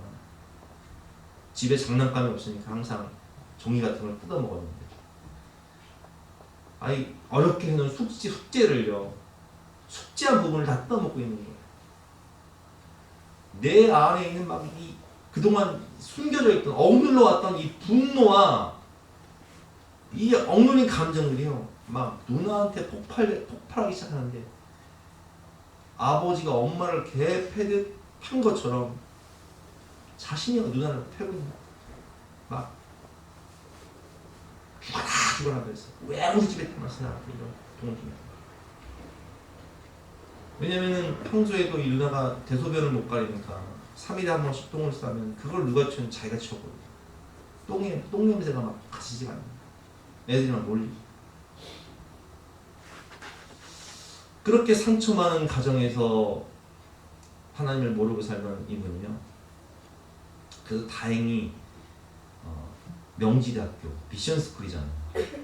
[SPEAKER 1] 집에 장난감이 없으니까 항상 종이 같은 걸 뜯어 먹었는데 아이 어렵게 해놓은 숙제를요 숙제한 부분을 다 뜯어 먹고 있는 거예요. 내 안에 있는 막 이 그동안 숨겨져 있던 억눌러 왔던 이 분노와 이 억눌린 감정들이요 막 누나한테 폭발하기 시작하는데 아버지가 엄마를 개패듯 판 것처럼 자신이 누나를 패고 있는 막 죽어라 그랬어. 왜 우리 집에 태어났어? 이런 동생이. 왜냐면은 평소에도 이 누나가 대소변을 못 가리니까 3일에 한 번씩 똥을 싸면 그걸 누가 치면 자기가 치웠거든요. 똥 냄새가 막 가시지가 않는 애들이 막 몰리고. 그렇게 상처 많은 가정에서 하나님을 모르고 살던 이분이요. 그래서 다행히 명지대학교 미션스쿨이잖아요.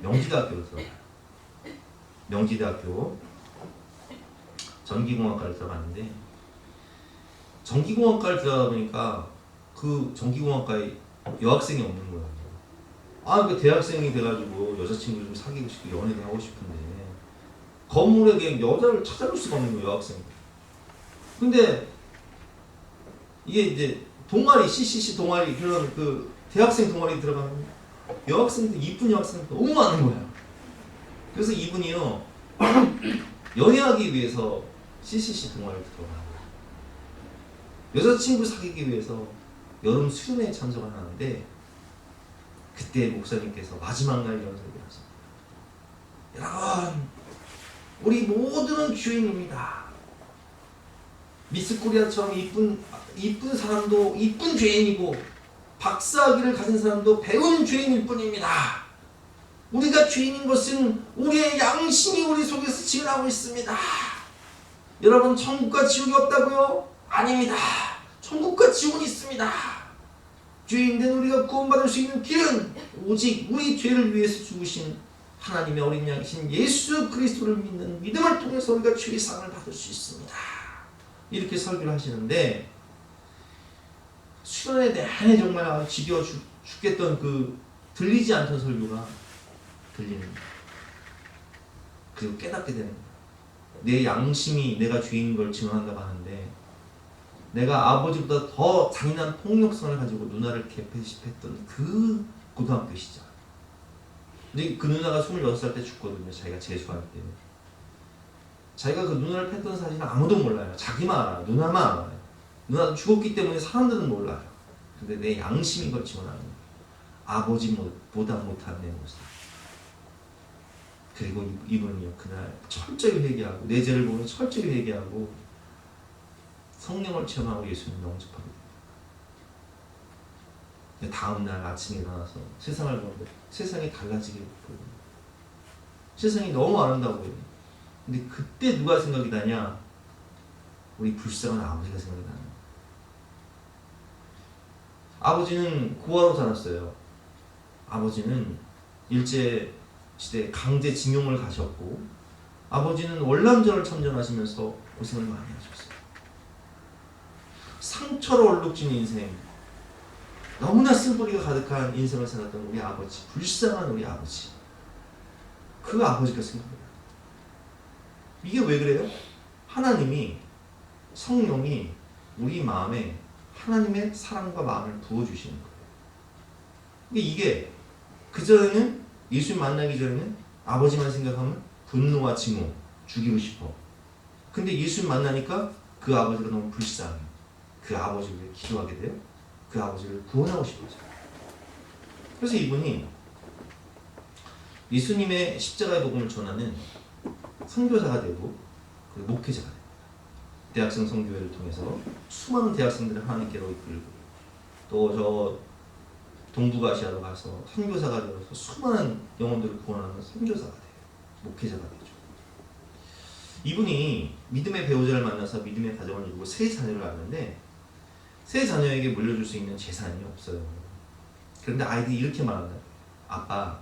[SPEAKER 1] 명지대학교로 들어가요. 명지대학교 전기공학과를 들어갔는데 전기공학과를 들어가다 보니까 그 전기공학과에 여학생이 없는 거예요. 그 대학생이 돼가지고 여자친구 좀 사귀고 싶고 연애도 하고 싶은데 건물에 그냥 여자를 찾아볼 수가 없는 거예요, 여학생. 근데 이게 이제 동아리 CCC 동아리 그런 그 대학생 동아리 들어가면 여학생들 이쁜 여학생들 너무 많은 거야. 그래서 이분이요 연애하기 위해서 CCC 동아리를 들어가요. 여자친구 사귀기 위해서 여름 수련회에 참석을 하는데 그때 목사님께서 마지막 날 이런 소리를 하셨습니다. 여러분, 우리 모두는 죄인입니다. 미스 코리아처럼 이쁜 사람도 이쁜 죄인이고 박사학위를 가진 사람도 배운 죄인일 뿐입니다. 우리가 죄인인 것은 우리의 양심이 우리 속에서 지원하고 있습니다. 여러분, 천국과 지옥이 없다고요? 아닙니다. 천국과 지옥은 있습니다. 죄인된 우리가 구원받을 수 있는 길은 오직 우리 죄를 위해서 죽으신 하나님의 어린 양이신 예수 그리스도를 믿는 믿음을 통해서 우리가 죄의 상을 받을 수 있습니다. 이렇게 설교를 하시는데 수련회 내내 정말 지겨워 죽겠던 그 들리지 않던 설교가 들리는 거예요. 그리고 깨닫게 되는 거예요. 내 양심이 내가 죄인 걸 증언한다고 하는데 내가 아버지보다 더 잔인한 폭력성을 가지고 누나를 개패시했던 그 고등학교 시절. 근데 그 누나가 26살 때 죽거든요. 자기가 재수할 때. 자기가 그 누나를 팼던 사실은 아무도 몰라요. 자기만 알아요. 누나만 알아요. 누나도 죽었기 때문에 사람들은 몰라요. 근데 내 양심이 걸 증언하는 거예요. 아버지보다 못한 내 모습. 그리고 이분이요, 그날 철저히 회개하고 내 죄를 보면 철저히 회개하고 성령을 체험하고 예수님 영접하게 됩니다. 다음 날 아침에 일어나서 세상을 보는데 세상이 달라지게 보여요. 세상이 너무 아름다워 보여요. 근데 그때 누가 생각이 나냐? 우리 불쌍한 아버지가 생각이 나요. 아버지는 고아로 자랐어요. 아버지는 일제시대 강제징용을 가셨고 아버지는 월남전을 참전하시면서 고생을 많이 하셨어요. 상처로 얼룩진 인생, 너무나 쓴뿌리가 가득한 인생을 살았던 우리 아버지, 불쌍한 우리 아버지, 그 아버지가 생각해요. 이게 왜 그래요? 하나님이, 성령이 우리 마음에 하나님의 사랑과 마음을 부어주시는 거예요. 이게 그전에는 예수님 만나기 전에는 아버지만 생각하면 분노와 증오, 죽이고 싶어. 근데 예수님 만나니까 그 아버지가 너무 불쌍해. 그 아버지를 위해 기도하게 돼요. 그 아버지를 구원하고 싶어져요. 그래서 이분이 예수님의 십자가의 복음을 전하는 선교사가 되고 목회자가 돼요. 대학생 선교회를 통해서 수많은 대학생들을 하나님께로 이끌고 또 저 동북아시아로 가서 선교사가 되어서 수많은 영혼들을 구원하는 선교사가 돼요. 목회자가 되죠. 이분이 믿음의 배우자를 만나서 믿음의 가정을 이루고 세 자녀를 낳았는데 세 자녀에게 물려줄 수 있는 재산이 없어요. 그런데 아이들이 이렇게 말한다. 아빠,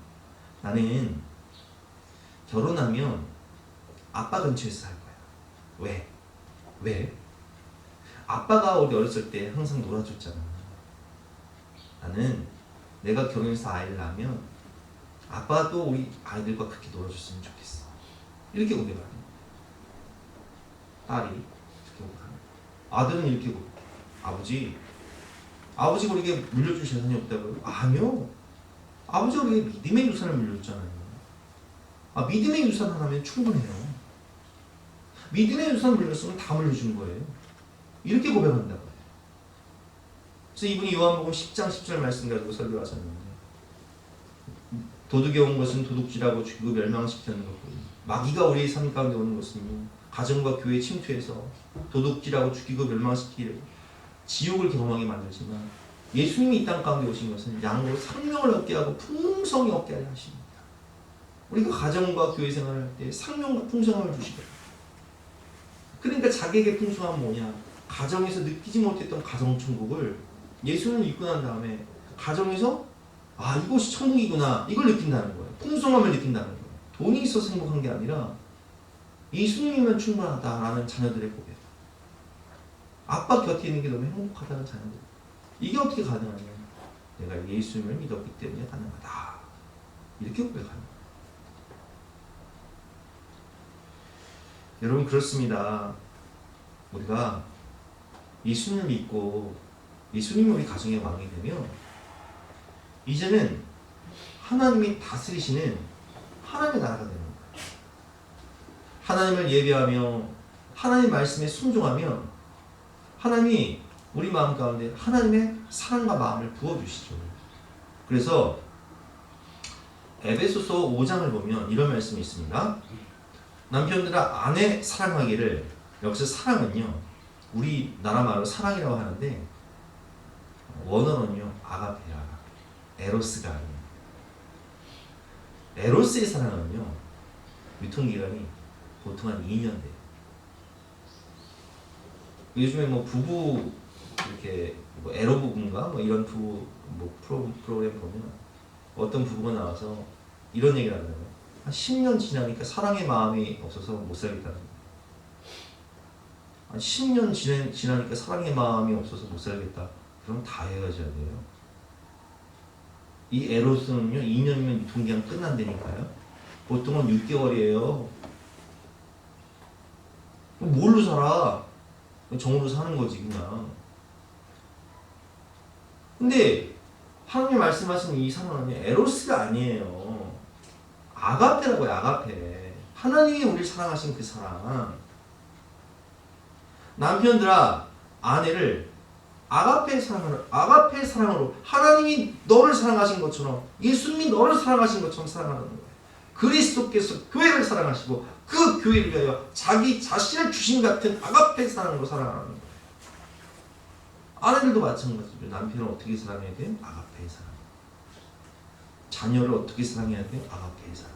[SPEAKER 1] 나는 결혼하면 아빠 근처에서 살 거야. 왜? 아빠가 우리 어렸을 때 항상 놀아줬잖아. 나는 내가 결혼해서 아이를 낳으면 아빠도 우리 아이들과 그렇게 놀아줬으면 좋겠어. 이렇게 고백하는 거야. 딸이 이렇게 고백하는 거야. 아들은 이렇게 고백해. 아버지가 우리에게 물려줄 재산이 없다고요? 아니요. 아버지가 우리에게 믿음의 유산을 물려줬잖아요. 믿음의 유산 하나면 충분해요. 믿음의 유산을 물려줬으면 다 물려준 거예요. 이렇게 고백한다고요. 그래서 이분이 요한복음 10장 10절 말씀 가지고 설교하셨는데 도둑이 온 것은 도둑질하고 죽이고 멸망시키는 것뿐 마귀가 우리의 삶 가운데 오는 것은 가정과 교회 침투해서 도둑질하고 죽이고 멸망시키려 지옥을 경험하게 만들지만 예수님이 이 땅 가운데 오신 것은 양으로 생명을 얻게 하고 풍성히 얻게 하려 하십니다. 우리가 가정과 교회 생활을 할 때 생명과 풍성함을 주시거든요. 그러니까 자기에게 풍성함은 뭐냐? 가정에서 느끼지 못했던 가정천국을 예수님을 믿고 난 다음에 가정에서 이곳이 천국이구나 이걸 느낀다는 거예요. 풍성함을 느낀다는 거예요. 돈이 있어서 행복한 게 아니라 예수님이면 충분하다라는 자녀들의 고백. 아빠 곁에 있는 게 너무 행복하다는 자녀들. 이게 어떻게 가능하냐? 내가 예수님을 믿었기 때문에 가능하다. 이렇게 고백하는 거예요. 여러분 그렇습니다. 우리가 예수님을 믿고 예수님이 우리 가정의 왕이 되면 이제는 하나님이 다스리시는 하나님의 나라가 되는 거예요. 하나님을 예배하며 하나님 말씀에 순종하면 하나님이 우리 마음 가운데 하나님의 사랑과 마음을 부어주시죠. 그래서 에베소서 5장을 보면 이런 말씀이 있습니다. 남편들아 아내 사랑하기를. 여기서 사랑은요, 우리나라 말로 사랑이라고 하는데 원어는요 아가페야, 에로스가 아니에요. 에로스의 사랑은요 유통기간이 보통 한 2년 돼요. 요즘에 뭐 부부 이렇게 뭐 에로 부부인가 뭐 이런 부부 뭐 프로그램 보면 어떤 부부가 나와서 이런 얘기를 하더라고요. 한 10년 지나니까 사랑의 마음이 없어서 못 살겠다는 거예요. 한 10년 지나니까 사랑의 마음이 없어서 못 살겠다. 그럼 다 헤어져야 돼요. 이 에로스는요 2년이면 유통기한 끝난다니까요. 보통은 6개월이에요. 뭘로 살아? 정으로 사는 거지 그냥. 근데 하나님 말씀하신 이 사랑은 에로스가 아니에요. 아가페라고요. 아가페. 하나님이 우리를 사랑하신 그 사랑. 남편들아 아내를 아가페의 사랑으로 하나님이 너를 사랑하신 것처럼, 예수님이 너를 사랑하신 것처럼 사랑하는 거예요. 그리스도께서 교회를 사랑하시고 그 교회를 위하여 자기 자신을 주신 같은 아가페의 사랑으로 사랑하는 거예요. 아내들도 마찬가지죠. 남편을 어떻게 사랑해야 돼요? 아가페의 사랑. 자녀를 어떻게 사랑해야 돼요? 아가페의 사랑.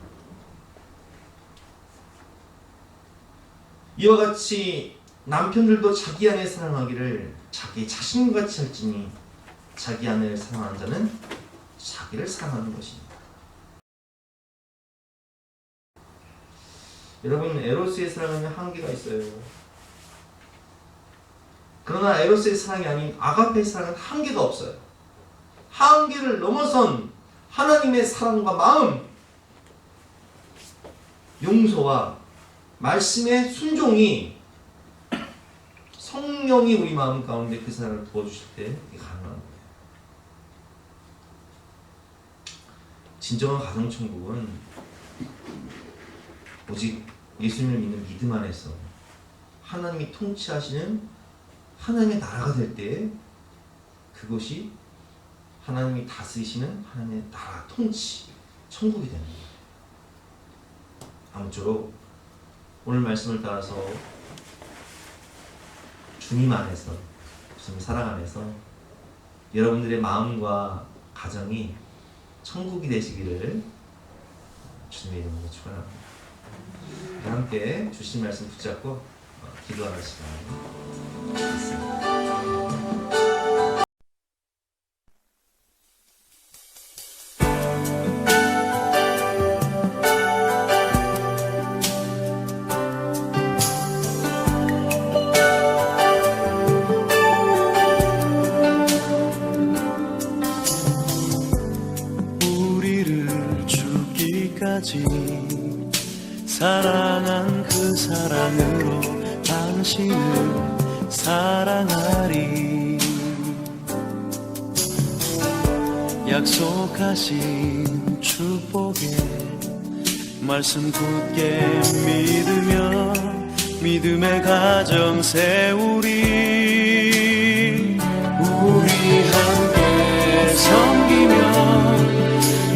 [SPEAKER 1] 이와 같이 남편들도 자기 아내 사랑하기를 자기 자신같이 할지니 자기 아내를 사랑하는 자는 자기를 사랑하는 것입니다. 여러분, 에로스의 사랑은 한계가 있어요. 그러나 에로스의 사랑이 아닌 아가페의 사랑은 한계가 없어요. 한계를 넘어선 하나님의 사랑과 마음, 용서와 말씀의 순종이, 성령이 우리 마음 가운데 그 사랑을 부어주실 때 이게 가능한 거예요. 진정한 가정천국은 오직 예수님을 믿는 믿음 안에서 하나님이 통치하시는 하나님의 나라가 될 때, 그것이 하나님이 다스리시는 하나님의 나라 통치, 천국이 되는 거예요. 아무쪼록 오늘 말씀을 따라서 주님 안에서, 주님 사랑 안에서 여러분들의 마음과 가정이 천국이 되시기를 주님의 이름으로 축원합니다. 함께 주신 말씀 붙잡고 기도하는 시간 있습니다.
[SPEAKER 8] 사랑한 그 사랑으로 당신을 사랑하리. 약속하신 축복의 말씀 굳게 믿으며 믿음의 가정 세우리. 우리 함께 섬기며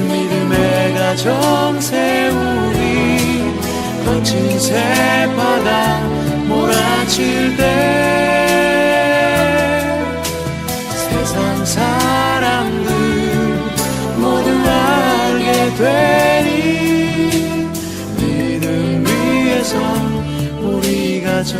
[SPEAKER 8] 믿음의 가정 세우리. 거친 새바다 몰아칠 때 세상 사람들 모두 알게 되리. 믿음 위에서 우리 가정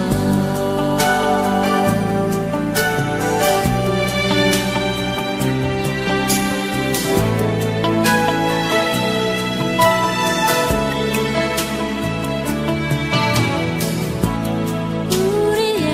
[SPEAKER 9] 우리의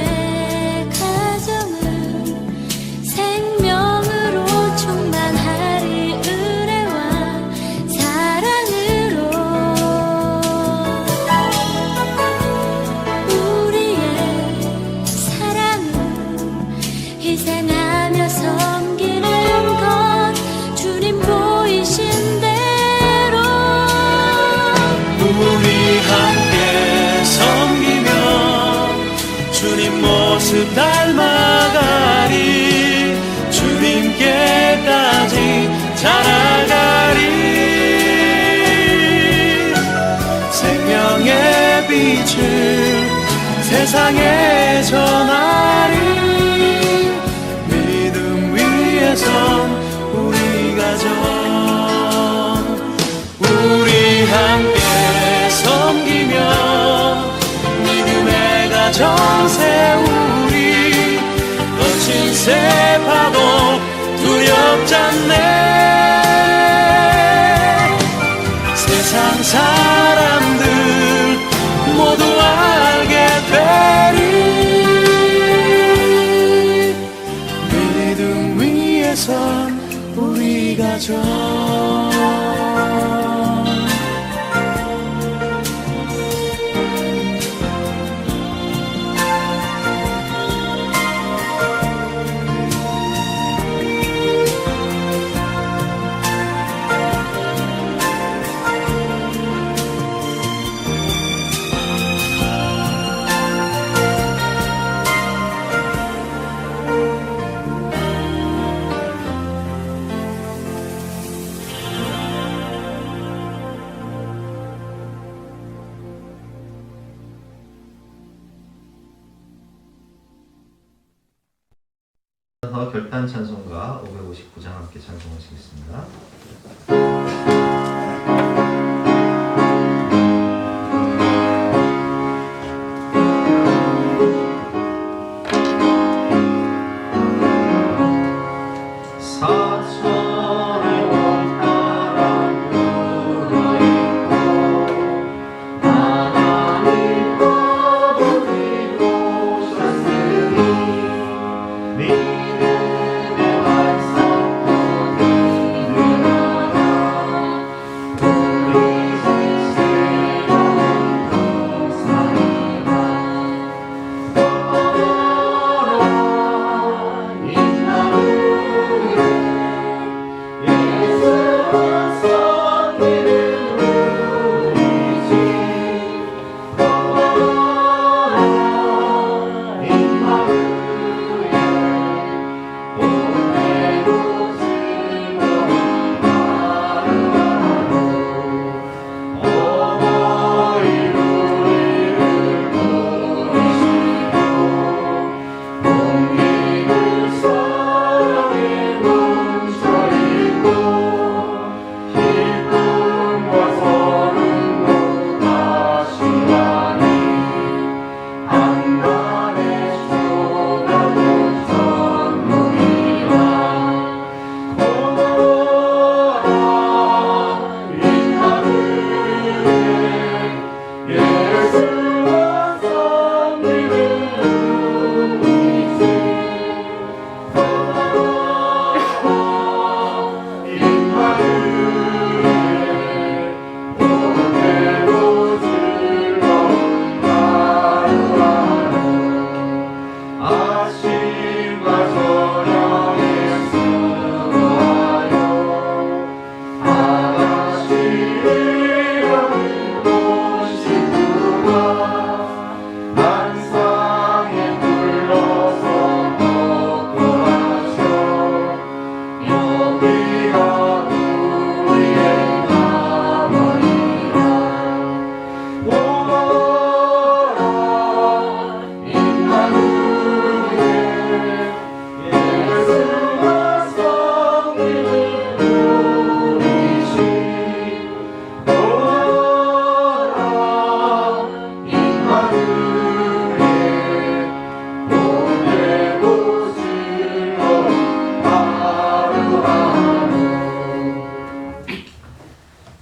[SPEAKER 8] 세상에 전하리. 믿음 위에 선 우리 가정, 우리 함께 섬기며 믿음의 가정 세우리. 거친 세파도 두렵지 않네. 세상 사람들 모두 알게 되리. 믿음 위에 선 우리 가정.
[SPEAKER 1] 결단 찬송가 559장 함께 찬송하시겠습니다.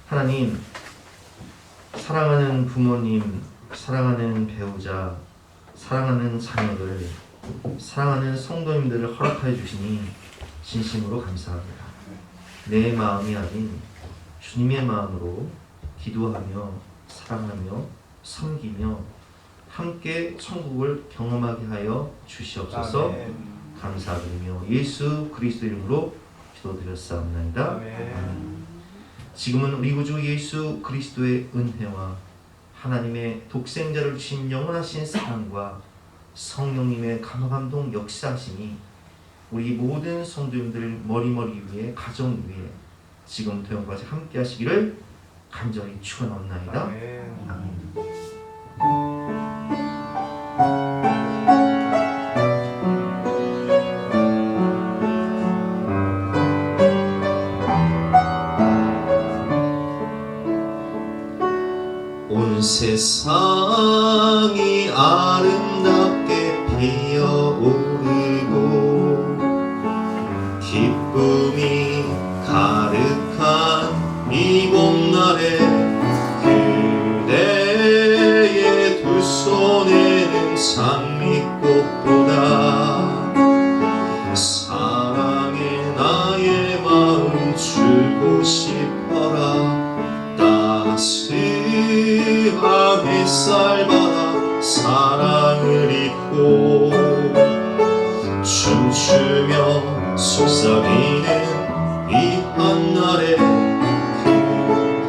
[SPEAKER 1] 하나님, 사랑하는 부모님, 사랑하는 배우자, 사랑하는 자녀들, 사랑하는 성도님들을 허락하여 주시니 진심으로 감사합니다. 내 마음이 아닌 주님의 마음으로 기도하며 사랑하며 섬기며 함께 천국을 경험하게 하여 주시옵소서. 감사드리며 예수 그리스도 이름으로 기도드렸사옵나이다. 아멘. 지금은 우리 구주 예수 그리스도의 은혜와 하나님의 독생자를 주신 영원하신 사랑과 성령님의 감화감동 역사하심이 우리 모든 성도님들 머리머리 위에 가정 위에 지금부터 영까지 함께 하시기를 간절히 축원하옵나이다. 아멘. 세상이 아름답게 피어오르고 기쁨이 가득한 이 봄날에 그대의 두 손에는 장미꽃보다 사랑해 나의 마음 주고 싶어라. 따스한 햇살바다 사랑을 잊고 춤추며 속삭이는 이 한날에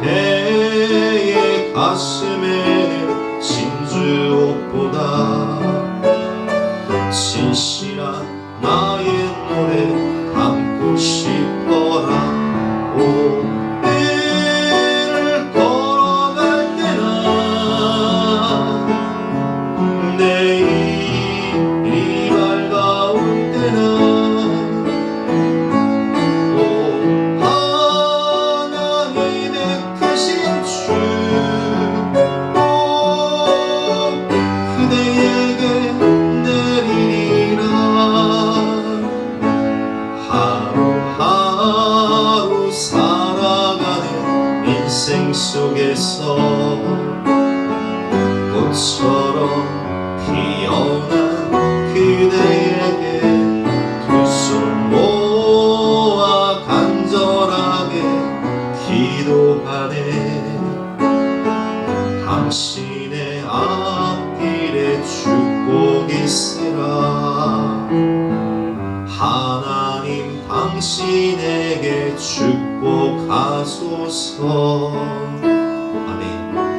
[SPEAKER 1] 그대의 가슴에는 진주옥보다 진실한 나의 노래 담고 싶어라. 오늘 걸어갈 때나 내일이 밝아올 때나 오 하나님의 크신 축복 그대에게 내리리라. 하루하루 살아가는 인생 속에서 꽃처럼 피어난 그대에게 두 손 모아 간절하게 기도하네. 당신의 앞길에 축복이 있으라. 하나님 당신에게 축복하소서. 아멘.